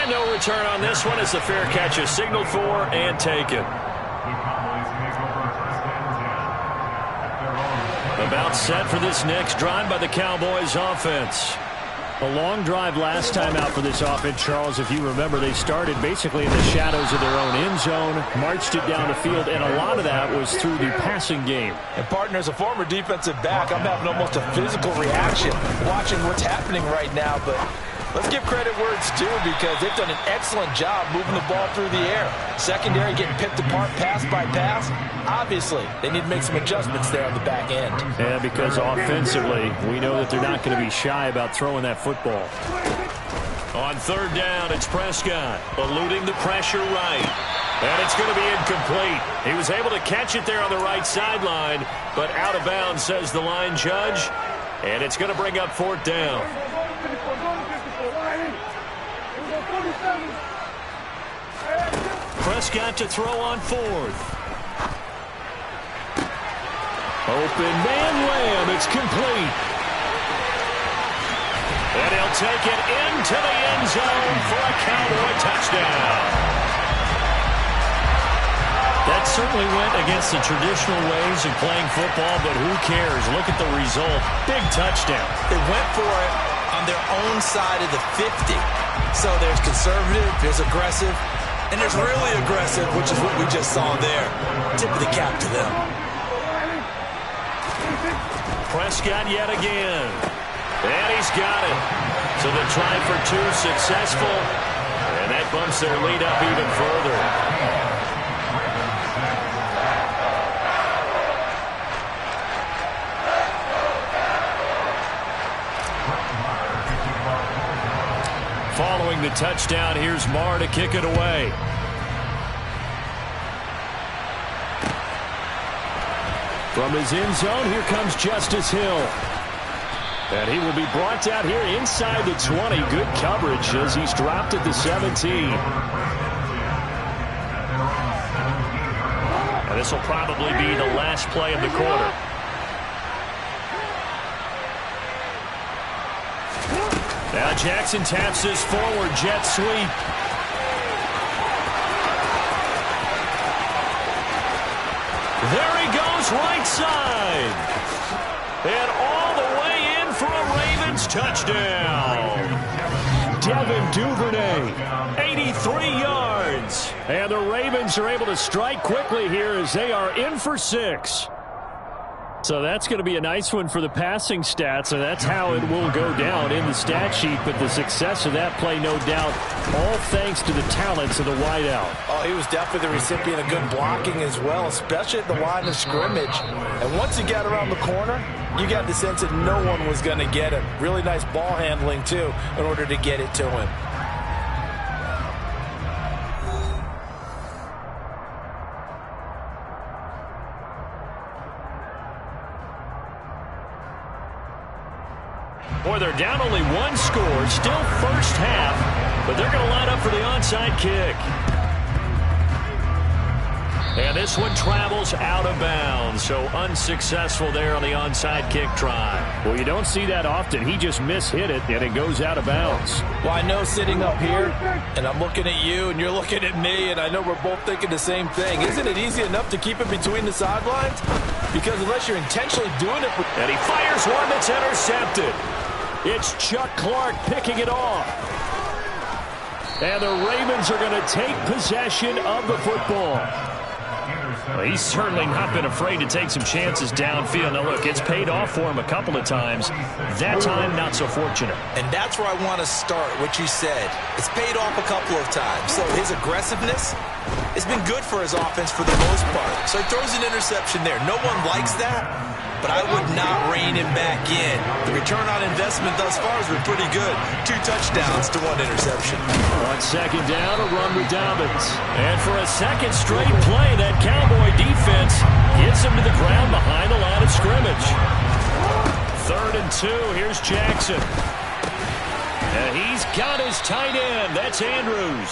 And no return on this one as the fair catch is signaled for and taken. About set for this next drive by the Cowboys offense. A long drive last time out for this offense, Charles. If you remember, they started basically in the shadows of their own end zone, marched it down the field, and a lot of that was through the passing game. And, partner, as a former defensive back, I'm having almost a physical reaction watching what's happening right now. But let's give credit where it's due because they've done an excellent job moving the ball through the air. Secondary getting picked apart pass by pass. Obviously, they need to make some adjustments there on the back end. Yeah, because offensively, we know that they're not going to be shy about throwing that football. On third down, it's Prescott, eluding the pressure right. And it's going to be incomplete. He was able to catch it there on the right sideline, but out of bounds, says the line judge. And it's going to bring up fourth down. Prescott to throw on fourth. Open man Lamb. It's complete. And he'll take it into the end zone for a Cowboy touchdown. That certainly went against the traditional ways of playing football, but who cares? Look at the result. Big touchdown. They went for it on their own side of the 50. So there's conservative, there's aggressive, and there's really aggressive, which is what we just saw there. Tip of the cap to them. Prescott yet again. And he's got it. So the try for two successful. And that bumps their lead up even further. Following the touchdown, here's Marr to kick it away. From his end zone, here comes Justice Hill. And he will be brought down here inside the 20. Good coverage as he's dropped at the 17. And this will probably be the last play of the quarter. Now Jackson taps this forward jet sweep. There he goes, right side. And all the way in for a Ravens touchdown. Devin Duvernay, 83 yards. And the Ravens are able to strike quickly here as they are in for 6. So that's going to be a nice one for the passing stats, and that's how it will go down in the stat sheet. But the success of that play, no doubt, all thanks to the talents of the wideout. Oh, he was definitely the recipient of good blocking as well, especially at the line of scrimmage. And once he got around the corner, you got the sense that no one was going to get him. Really nice ball handling, too, in order to get it to him. Boy, they're down only one score, still first half, but they're going to line up for the onside kick. And this one travels out of bounds, so unsuccessful there on the onside kick try. Well, you don't see that often. He just mishit it, and it goes out of bounds. Well, I know sitting up here, and I'm looking at you, and you're looking at me, and I know we're both thinking the same thing. Isn't it easy enough to keep it between the sidelines? Because unless you're intentionally doing it... And he fires one that's intercepted. It's Chuck Clark picking it off. And the Ravens are going to take possession of the football. Well, he's certainly not been afraid to take some chances downfield. Now, look, it's paid off for him a couple of times. That time, not so fortunate. And that's where I want to start, what you said. It's paid off a couple of times. So his aggressiveness has been good for his offense for the most part. So he throws an interception there. No one likes that, but I would not rein him back in. The return on investment thus far has been pretty good. 2 touchdowns to 1 interception. On second down, a run with Dobbins. And for a second straight play, that Cowboy defense gets him to the ground behind the line of scrimmage. 3rd and 2, here's Jackson. And he's got his tight end. That's Andrews.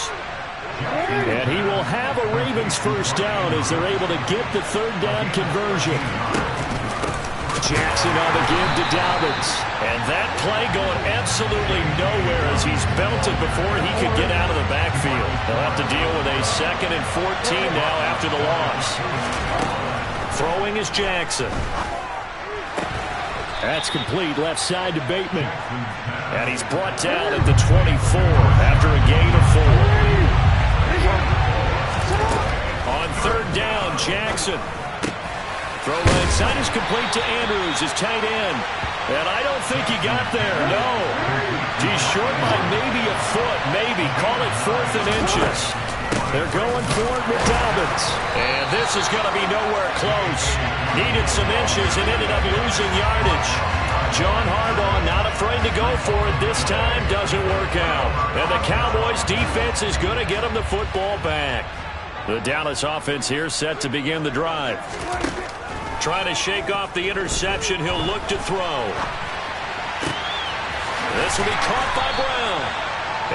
And he will have a Ravens first down as they're able to get the 3rd down conversion. Jackson on the give to Dobbins. And that play going absolutely nowhere as he's felt it before he could get out of the backfield. They'll have to deal with a 2nd and 14 now after the loss. Throwing is Jackson. That's complete left side to Bateman. And he's brought down at the 24 after a gain of 4. On 3rd down, Jackson. Throw right side is complete to Andrews, his tight end. And I don't think he got there, no. He's short by maybe a foot, maybe. Call it 4th and inches. They're going for it with Dobbins. And this is going to be nowhere close. Needed some inches and ended up losing yardage. John Harbaugh not afraid to go for it this time. Doesn't work out. And the Cowboys defense is going to get him the football back. The Dallas offense here set to begin the drive. Trying to shake off the interception. He'll look to throw. This will be caught by Brown.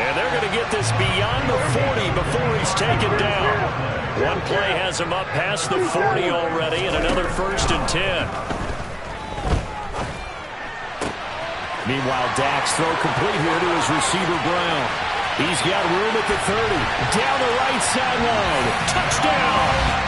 And they're going to get this beyond the 40 before he's taken down. One play has him up past the 40 already, and another 1st and 10. Meanwhile, Dak's throw complete here to his receiver, Brown. He's got room at the 30. Down the right sideline. Touchdown!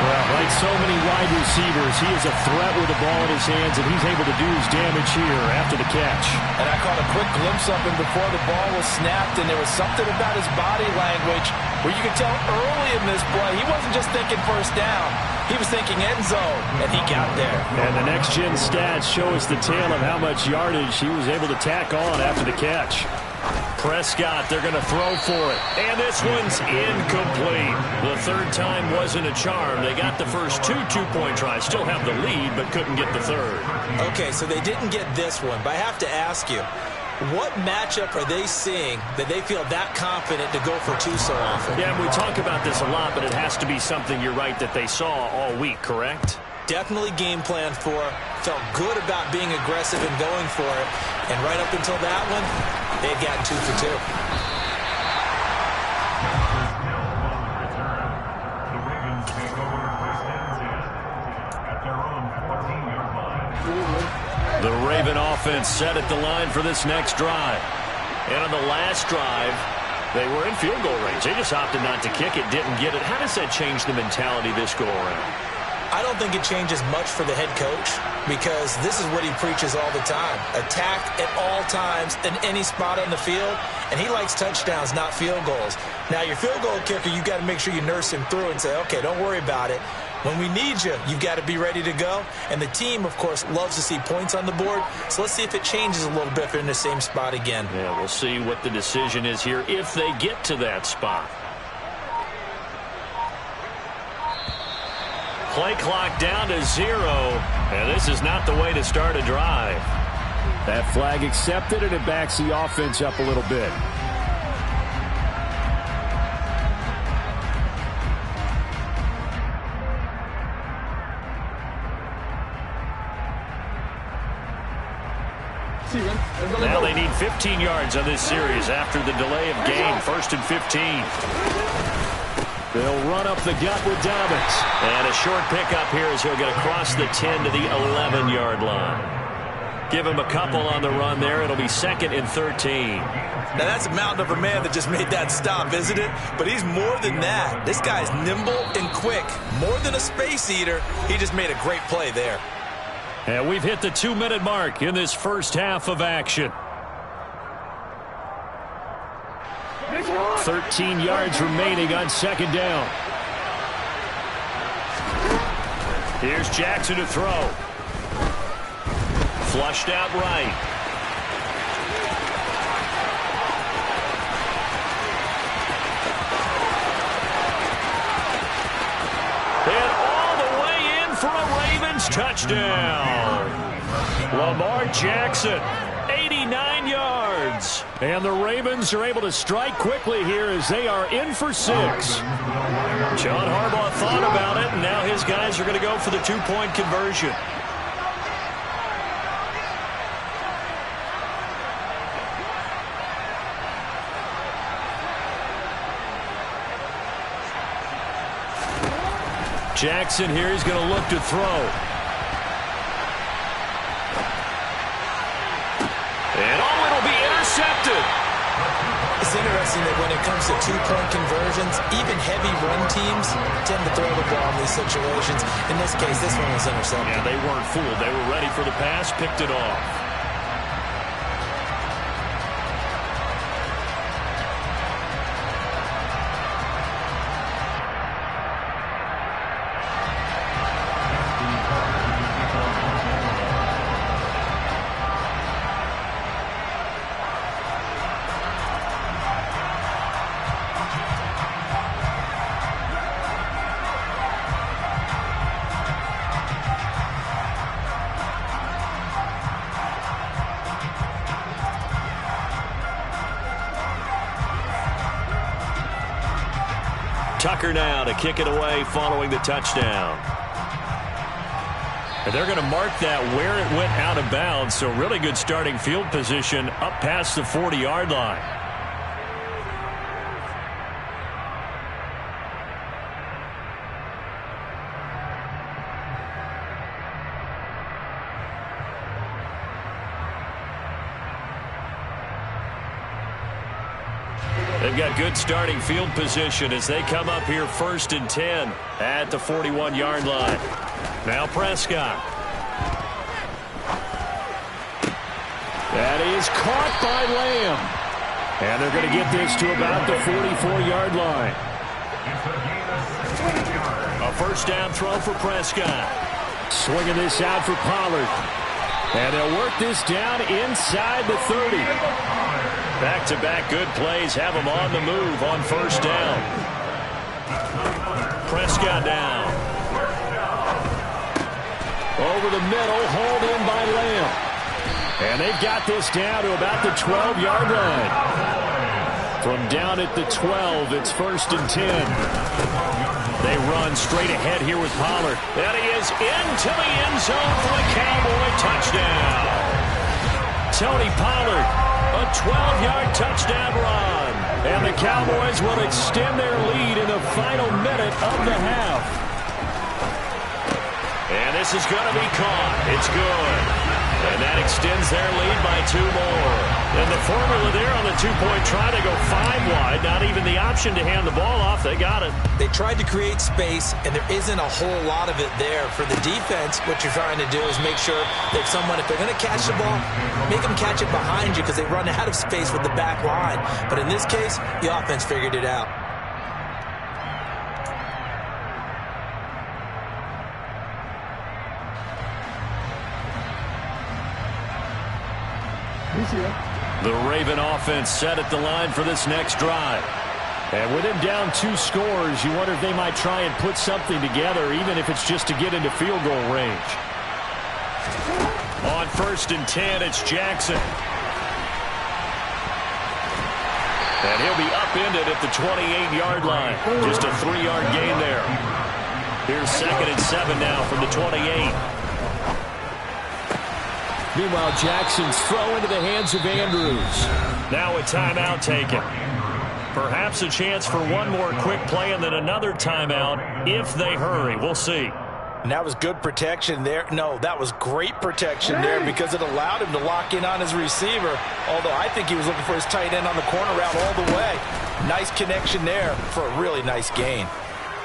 Well, like so many wide receivers, he is a threat with the ball in his hands, and he's able to do his damage here after the catch. And I caught a quick glimpse of him before the ball was snapped, and there was something about his body language where you could tell early in this play he wasn't just thinking 1st down. He was thinking end zone, and he got there. And the next-gen stats show us the tale of how much yardage he was able to tack on after the catch. Prescott, they're going to throw for it. And this one's incomplete. The 3rd time wasn't a charm. They got the first 2 two-point tries. Still have the lead, but couldn't get the 3rd. Okay, so they didn't get this one, but I have to ask you, what matchup are they seeing that they feel that confident to go for 2 so often? Yeah, we talk about this a lot, but it has to be something, you're right, that they saw all week, correct? Definitely game plan for, felt good about being aggressive and going for it, and right up until that one, they had gotten 2 for 2. The Ravens take over 1st and 10 at their own 14-yard line. The Raven offense set at the line for this next drive. And on the last drive, they were in field goal range. They just opted not to kick it, didn't get it. How does that change the mentality this go around? I don't think it changes much for the head coach because this is what he preaches all the time. Attack at all times in any spot on the field, and he likes touchdowns, not field goals. Now, your field goal kicker, you got to make sure you nurse him through and say, okay, don't worry about it. When we need you, you've got to be ready to go. And the team, of course, loves to see points on the board. So let's see if it changes a little bit if they're in the same spot again. Yeah, we'll see what the decision is here if they get to that spot. Play clock down to 0, and this is not the way to start a drive. That flag accepted, and it backs the offense up a little bit. Now they need 15 yards on this series after the delay of game. 1st and 15. They'll run up the gut with Dobbins. And a short pickup here as he'll get across the 10 to the 11-yard line. Give him a couple on the run there. It'll be 2nd and 13. Now, that's a mountain of a man that just made that stop, isn't it? But he's more than that. This guy's nimble and quick. More than a space eater. He just made a great play there. And we've hit the 2-minute mark in this first half of action. 13 yards remaining on 2nd down. Here's Jackson to throw. Flushed out right. And all the way in for a Ravens touchdown. Lamar Jackson. 89 yards. And the Ravens are able to strike quickly here as they are in for 6. John Harbaugh thought about it, and now his guys are going to go for the 2-point conversion. Jackson here is going to look to throw. And oh, it'll be intercepted. noticing that when it comes to two-point conversions, even heavy run teams tend to throw the ball in these situations. In this case, this one was intercepted. Yeah, they weren't fooled. They were ready for the pass, picked it off. Tucker now to kick it away following the touchdown. And they're going to mark that where it went out of bounds, so really good starting field position up past the 40-yard line. They've got good starting field position as they come up here 1st and 10 at the 41-yard line. Now Prescott. That is caught by Lamb. And they're going to get this to about the 44-yard line. A first down throw for Prescott. Swinging this out for Pollard. And they'll work this down inside the 30. Back-to-back good plays have them on the move on first down. Prescott down. Over the middle, hauled in by Lamb. And they've got this down to about the 12-yard line. From down at the 12, it's 1st and 10. They run straight ahead here with Pollard. And he is into the end zone for a Cowboy touchdown. Tony Pollard. A 12-yard touchdown run. And the Cowboys will extend their lead in the final minute of the half. And this is going to be caught. It's good. And that extends their lead by 2 more. And the formula there on the two-point try to go 5 wide. Not even the option to hand the ball off. They got it. They tried to create space, and there isn't a whole lot of it there. For the defense, what you're trying to do is make sure that someone, if they're going to catch the ball, make them catch it behind you because they run out of space with the back line. But in this case, the offense figured it out. The Raven offense set at the line for this next drive. And with him down 2 scores, you wonder if they might try and put something together, even if it's just to get into field goal range. On 1st and 10, it's Jackson. And he'll be upended at the 28-yard line. Just a 3-yard gain there. Here's 2nd and 7 now from the 28. Meanwhile, Jackson's throw into the hands of Andrews. Now a timeout taken. Perhaps a chance for one more quick play and then another timeout if they hurry. We'll see. And that was good protection there. No, that was great protection there because it allowed him to lock in on his receiver. Although I think he was looking for his tight end on the corner route all the way. Nice connection there for a really nice gain.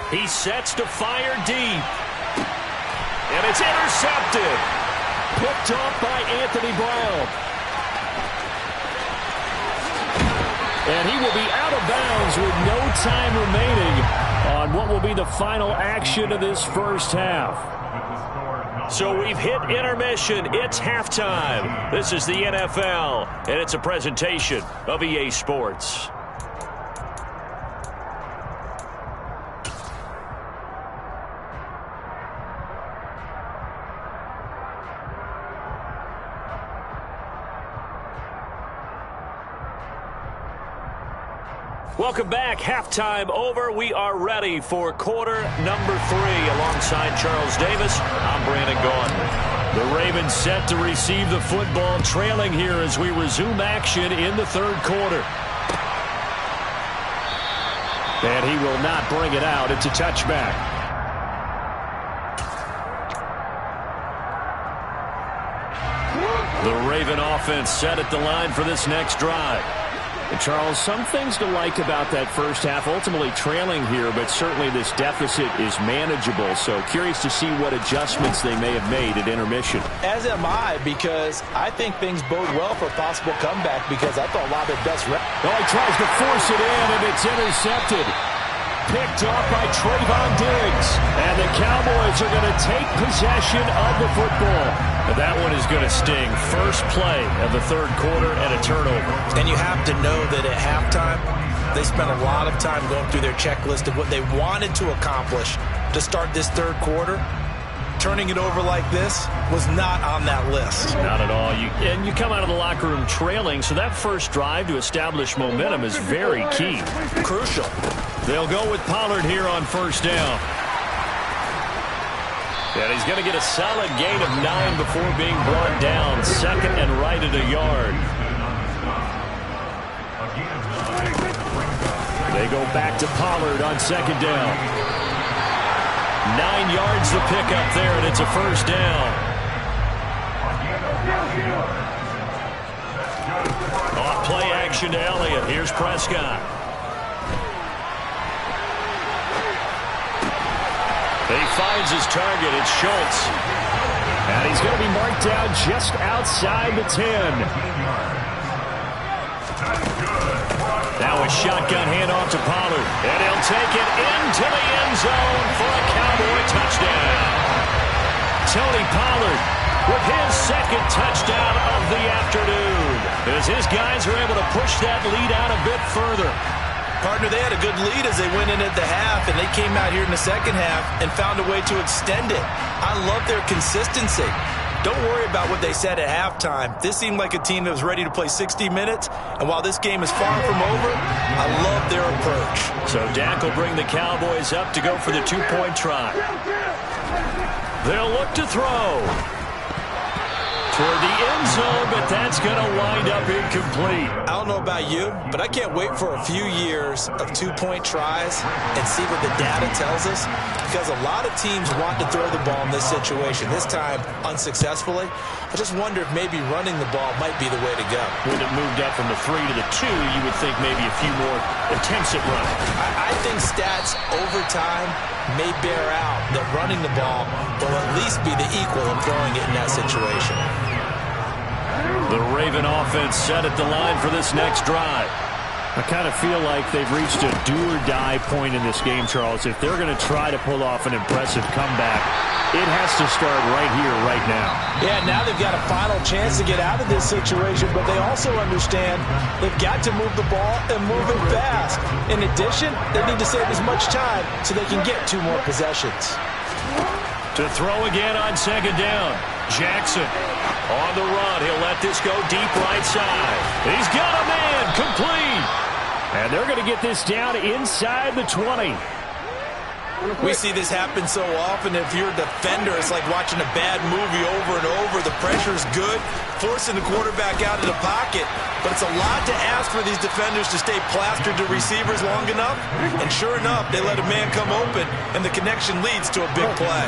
He sets to fire deep. And it's intercepted. Picked off by Anthony Brown. And he will be out of bounds with no time remaining on what will be the final action of this first half. So we've hit intermission. It's halftime. This is the NFL, and it's a presentation of EA Sports. Welcome back. Halftime over. We are ready for quarter number 3. Alongside Charles Davis, I'm Brandon Gaudin. The Ravens set to receive the football, trailing here as we resume action in the 3rd quarter. And he will not bring it out. It's a touchback. The Raven offense set at the line for this next drive. And Charles, some things to like about that first half. Ultimately trailing here, but certainly this deficit is manageable. So curious to see what adjustments they may have made at intermission. As am I, because I think things bode well for a possible comeback, because I thought a lot of their best reps. Oh, he tries to force it in, and it's intercepted. Picked off by Trayvon Diggs. And the Cowboys are going to take possession of the football. But that one is going to sting. First play of the third quarter and a turnover. And you have to know that at halftime, they spent a lot of time going through their checklist of what they wanted to accomplish to start this third quarter. Turning it over like this was not on that list. Not at all. And you come out of the locker room trailing, so that first drive to establish momentum is very key. Crucial. They'll go with Pollard here on first down. And he's going to get a solid gain of 9 before being brought down. Second and right at a yard. They go back to Pollard on second down. 9 yards the pickup there, and it's a first down. Off play action to Elliott. Here's Prescott. He finds his target. It's Schultz. And he's going to be marked down just outside the 10. Now a shotgun handoff to Pollard. And he'll take it into the end zone for a Cowboy touchdown. Tony Pollard with his second touchdown of the afternoon, as his guys are able to push that lead out a bit further. Partner, they had a good lead as they went in at the half, and they came out here in the second half and found a way to extend it. I love their consistency. Don't worry about what they said at halftime. This seemed like a team that was ready to play 60 minutes, and while this game is far from over, I love their approach. So Dak will bring the Cowboys up to go for the two-point try. They'll look to throw toward the end zone, but that's going to wind up incomplete. I don't know about you, but I can't wait for a few years of two-point tries and see what the data tells us, because a lot of teams want to throw the ball in this situation, this time unsuccessfully. I just wonder if maybe running the ball might be the way to go. When it moved up from the 3 to the 2, you would think maybe a few more attempts at running. I think stats over time may bear out that running the ball will at least be the equal of throwing it in that situation. The Raven offense set at the line for this next drive. I kind of feel like they've reached a do-or-die point in this game, Charles. If they're going to try to pull off an impressive comeback, it has to start right here, right now. Yeah, now they've got a final chance to get out of this situation, but they also understand they've got to move the ball and move it fast. In addition, they need to save as much time so they can get 2 more possessions. To throw again on second down. Jackson on the run. He'll let this go deep right side. He's got a man complete. And they're going to get this down inside the 20. We see this happen so often. If you're a defender, it's like watching a bad movie over and over. The pressure's good, forcing the quarterback out of the pocket. But it's a lot to ask for these defenders to stay plastered to receivers long enough. And sure enough, they let a man come open, and the connection leads to a big play.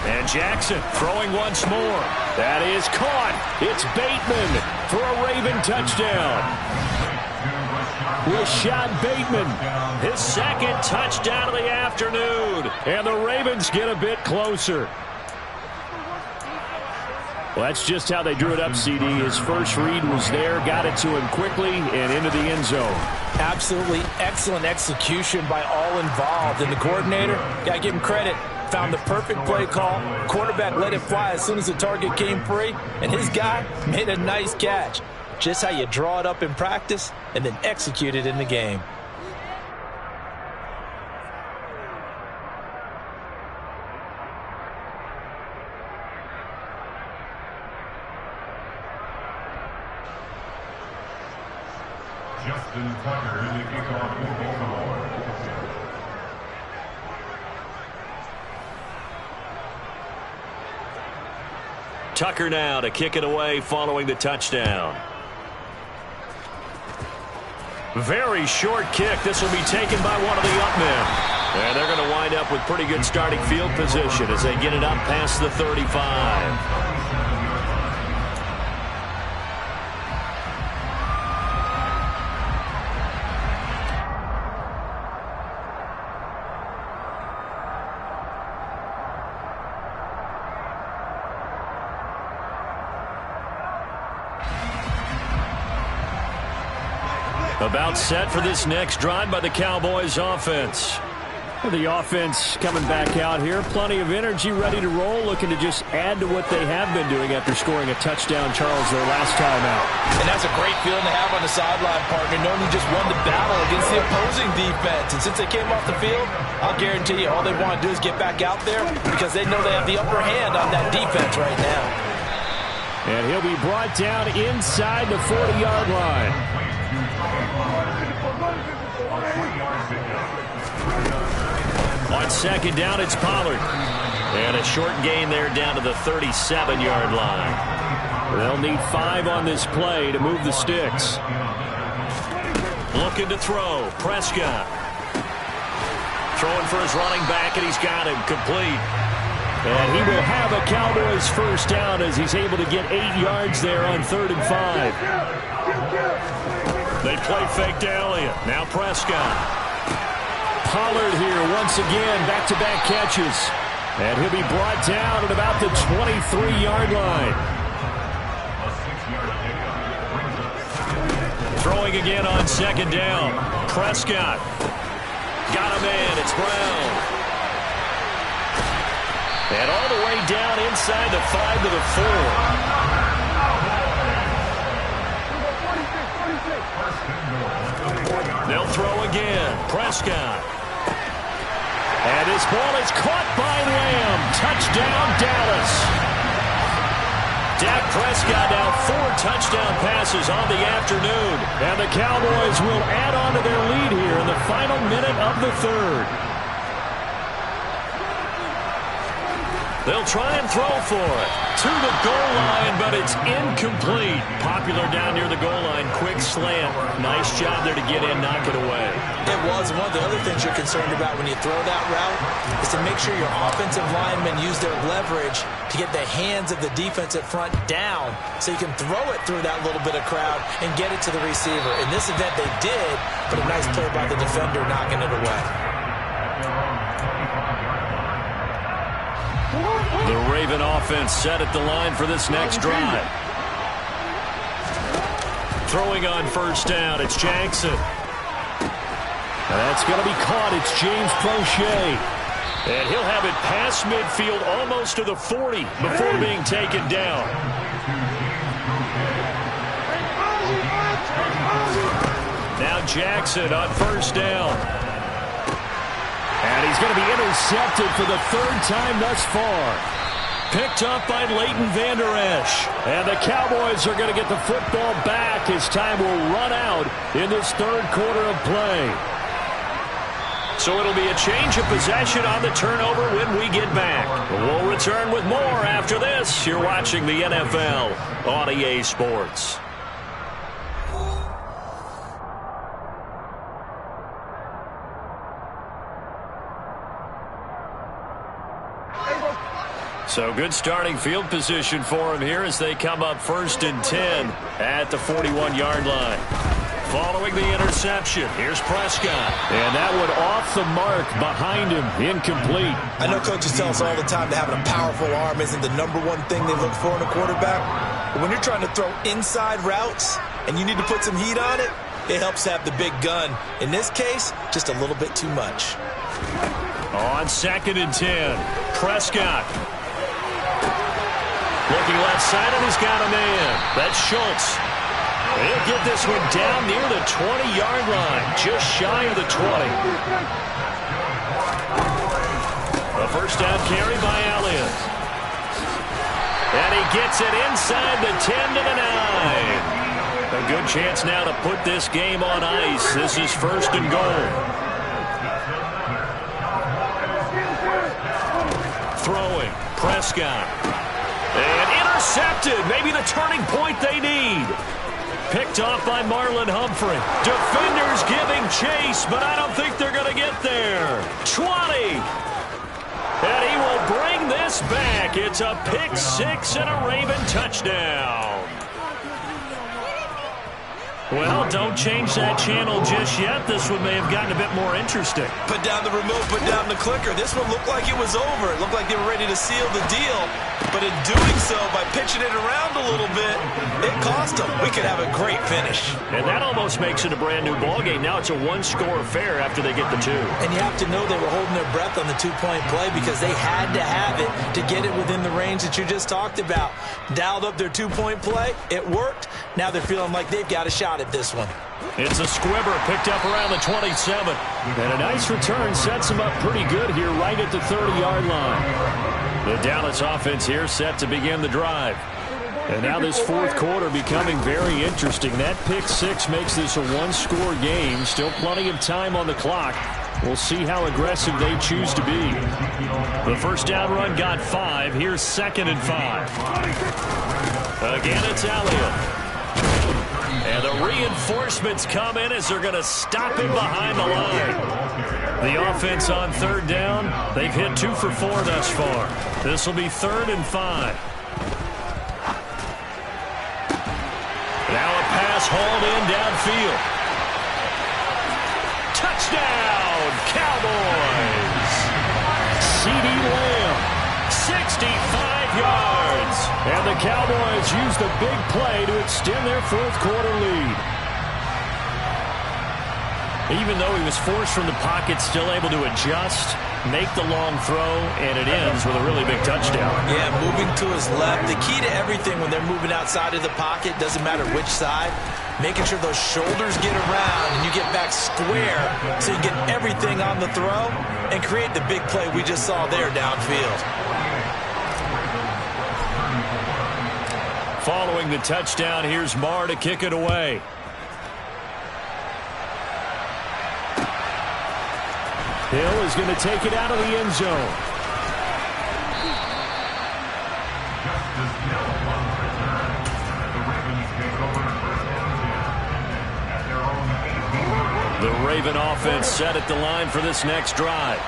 And Jackson throwing once more. That is caught. It's Bateman for a Raven touchdown. Rashad Bateman, his second touchdown of the afternoon. And the Ravens get a bit closer. Well, that's just how they drew it up, CD. His first read was there, got it to him quickly, and into the end zone. Absolutely excellent execution by all involved. And the coordinator, got to give him credit, found the perfect play call. Quarterback let it fly as soon as the target came free, and his guy made a nice catch. Just how you draw it up in practice and then execute it in the game. Justin Tucker in the kickoff for Baltimore. Tucker now to kick it away following the touchdown. Very short kick. This will be taken by one of the up men. And they're going to wind up with pretty good starting field position as they get it up past the 35. About set for this next drive by the Cowboys offense. The offense coming back out here. Plenty of energy, ready to roll, looking to just add to what they have been doing after scoring a touchdown, Charles, their last time out. And that's a great feeling to have on the sideline, partner, knowing you just won the battle against the opposing defense. And since they came off the field, I'll guarantee you all they want to do is get back out there because they know they have the upper hand on that defense right now. And he'll be brought down inside the 40-yard line. On second down, it's Pollard. And a short gain there down to the 37-yard line. They'll need 5 on this play to move the sticks. Looking to throw. Prescott. Throwing for his running back, and he's got him complete. And he will have a Cowboys first down as he's able to get 8 yards there on 3rd and 5. They play fake to Elliott. Now Prescott. Pollard here once again, back-to-back catches. And he'll be brought down at about the 23-yard line. Throwing again on second down. Prescott. Got him in. It's Brown. And all the way down inside the 5 to the 4. They'll throw again. Prescott. And this ball is caught by Lamb. Touchdown, Dallas. Dak Prescott now 4 touchdown passes on the afternoon. And the Cowboys will add on to their lead here in the final minute of the 3rd. They'll try and throw for it. To the goal line, but it's incomplete. Popular down near the goal line. Quick slant. Nice job there to get in, knock it away. It was. One of the other things you're concerned about when you throw that route is to make sure your offensive linemen use their leverage to get the hands of the defensive front down so you can throw it through that little bit of crowd and get it to the receiver. In this event, they did, but a nice play by the defender knocking it away. The Raven offense set at the line for this next drive. Throwing on first down, it's Jackson. That's going to be caught. It's James Prochet. And he'll have it past midfield almost to the 40 before being taken down. Now Jackson on first down. And he's going to be intercepted for the 3rd time thus far. Picked up by Leighton Vander Esch. And the Cowboys are going to get the football back as time will run out in this 3rd quarter of play. So it'll be a change of possession on the turnover when we get back. We'll return with more after this. You're watching the NFL on EA Sports. So good starting field position for him here as they come up 1st and 10 at the 41-yard line. Following the interception, here's Prescott. And that one off the mark behind him, incomplete. I know coaches tell us all the time that having a powerful arm isn't the #1 thing they look for in a quarterback. But when you're trying to throw inside routes and you need to put some heat on it, it helps to have the big gun. In this case, just a little bit too much. On 2nd and 10, Prescott. Looking left side, and he's got a man. That's Schultz. He'll get this one down near the 20-yard line, just shy of the 20. A first down carry by Elliott. And he gets it inside the 10 to the 9. A good chance now to put this game on ice. This is 1st and goal. Throwing, Prescott. And intercepted. Maybe the turning point they need. Picked off by Marlon Humphrey. Defenders giving chase, but I don't think they're going to get there. 20. And he will bring this back. It's a pick 6 and a Raven touchdown. Well, don't change that channel just yet. This one may have gotten a bit more interesting. Put down the remote, put down the clicker. This one looked like it was over. It looked like they were ready to seal the deal. But in doing so, by pitching it around a little bit, it cost them. We could have a great finish. And that almost makes it a brand-new ballgame. Now it's a one-score affair after they get the two. And you have to know they were holding their breath on the two-point play because they had to have it to get it within the range that you just talked about. Dialed up their two-point play. It worked. Now they're feeling like they've got a shot at this one. It's a squibber picked up around the 27. And a nice return sets them up pretty good here right at the 30-yard line. The Dallas offense here set to begin the drive. And now this fourth quarter becoming very interesting. That pick six makes this a one-score game. Still plenty of time on the clock. We'll see how aggressive they choose to be. The first down run got 5. Here's 2nd and 5. Again, it's Elliott. And the reinforcements come in as they're going to stop him behind the line. The offense on 3rd down, they've hit 2 for 4 thus far. This will be 3rd and 5. Now a pass hauled in downfield. Touchdown, Cowboys! C.D. Lamb, 65 yards. And the Cowboys use the big play to extend their fourth quarter lead. Even though he was forced from the pocket, still able to adjust, make the long throw, and it ends with a really big touchdown. Yeah, moving to his left. The key to everything when they're moving outside of the pocket, doesn't matter which side, making sure those shoulders get around and you get back square so you get everything on the throw and create the big play we just saw there downfield. Following the touchdown, here's Marr to kick it away. Hill is going to take it out of the end zone. The Raven offense set at the line for this next drive.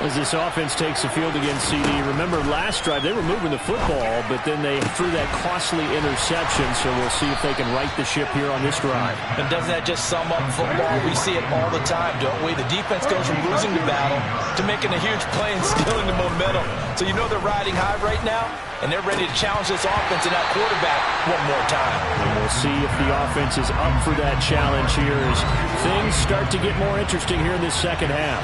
As this offense takes the field against CD, remember last drive they were moving the football, but then they threw that costly interception, so we'll see if they can right the ship here on this drive. And doesn't that just sum up football? We see it all the time, don't we? The defense goes from losing the battle to making a huge play and stealing the momentum. So you know they're riding high right now, and they're ready to challenge this offense and that quarterback one more time. And we'll see if the offense is up for that challenge here as things start to get more interesting here in this second half.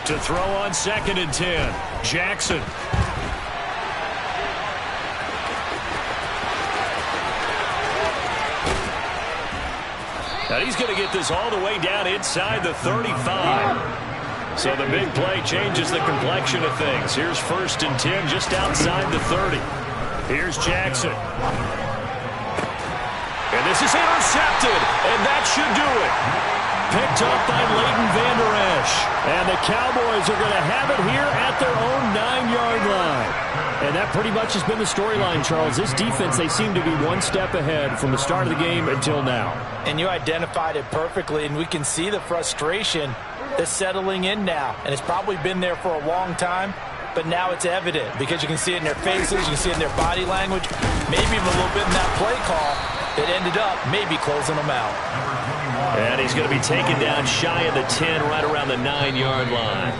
To throw on 2nd and 10, Jackson. And he's going to get this all the way down inside the 35. So the big play changes the complexion of things. Here's 1st and 10 just outside the 30. Here's Jackson. And this is intercepted, and that should do it. Picked up by Leighton Vander Esch. And the Cowboys are going to have it here at their own 9-yard line. And that pretty much has been the storyline, Charles. This defense, they seem to be one step ahead from the start of the game until now. And you identified it perfectly, and we can see the frustration that's settling in now. And it's probably been there for a long time, but now it's evident because you can see it in their faces, you can see it in their body language, maybe even a little bit in that play call that ended up maybe closing them out. And he's going to be taken down shy of the 10, right around the 9-yard line.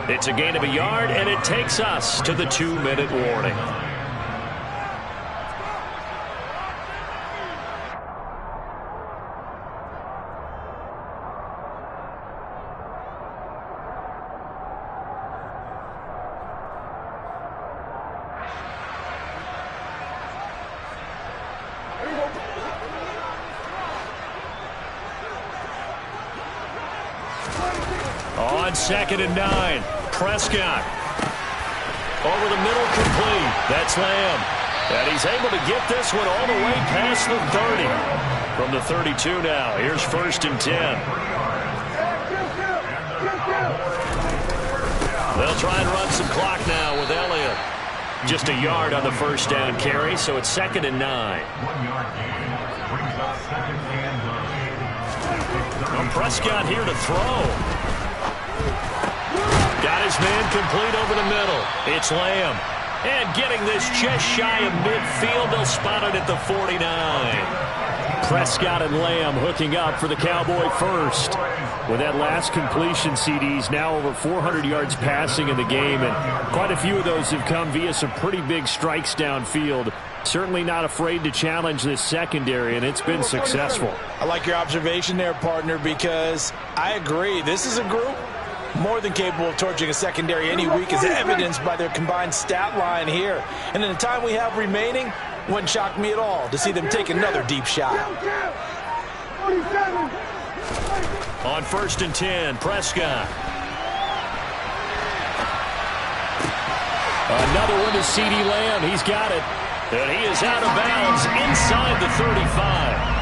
It's a gain of a yard, and it takes us to the 2-minute warning. On 2nd and 9, Prescott. Over the middle, complete. That's Lamb. And he's able to get this one all the way past the 30. From the 32 now, here's 1st and 10. They'll try and run some clock now with Elliott. Just a yard on the first down carry, so it's 2nd and 9. Well, Prescott here to throw. Got his man complete over the middle. It's Lamb. And getting this just shy of midfield, they'll spot it at the 49. Prescott and Lamb hooking up for the Cowboy first. With that last completion, CD's now over 400 yards passing in the game, and quite a few of those have come via some pretty big strikes downfield. Certainly not afraid to challenge this secondary, and it's been successful. I like your observation there, partner, because I agree. This is a group more than capable of torching a secondary any week, as evidenced by their combined stat line here. And in the time we have remaining, wouldn't shock me at all to see them take another deep shot. On 1st and 10, Prescott. Another one to CeeDee Lamb. He's got it. And he is out of bounds inside the 35.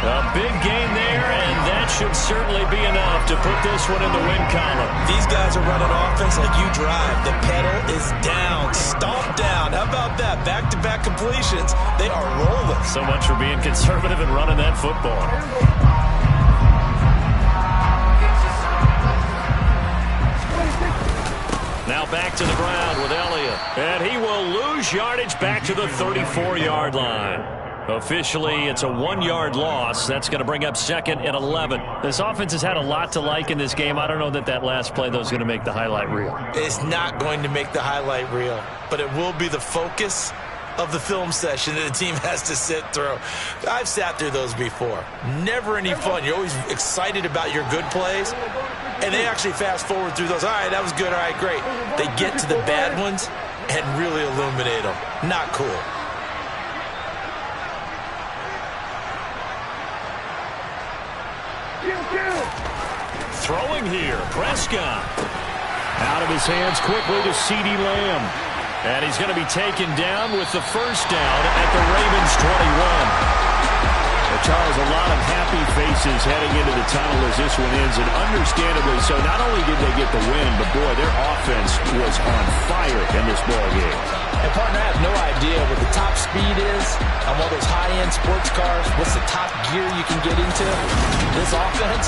A big gain there, and that should certainly be enough to put this one in the win column. These guys are running offense like you drive. The pedal is down, stomp down. How about that? Back-to-back completions. They are rolling. So much for being conservative and running that football. Now back to the ground with Elliott. And he will lose yardage back to the 34-yard line. Officially, it's a 1-yard loss. That's going to bring up 2nd and 11. This offense has had a lot to like in this game. I don't know that that last play, though, is going to make the highlight reel. It's not going to make the highlight reel, but it will be the focus of the film session that the team has to sit through. I've sat through those before. Never any fun. You're always excited about your good plays, and they actually fast forward through those. All right, that was good. All right, great. They get to the bad ones and really illuminate them. Not cool. Throwing here, Prescott. Out of his hands quickly to CeeDee Lamb. And he's going to be taken down with the first down at the Ravens 21. Charles, a lot of happy faces heading into the tunnel as this one ends, and understandably so. Not only did they get the win, but boy, their offense was on fire in this ball game. And partner, I have no idea what the top speed is on one of those high-end sports cars. What's the top gear you can get into? This offense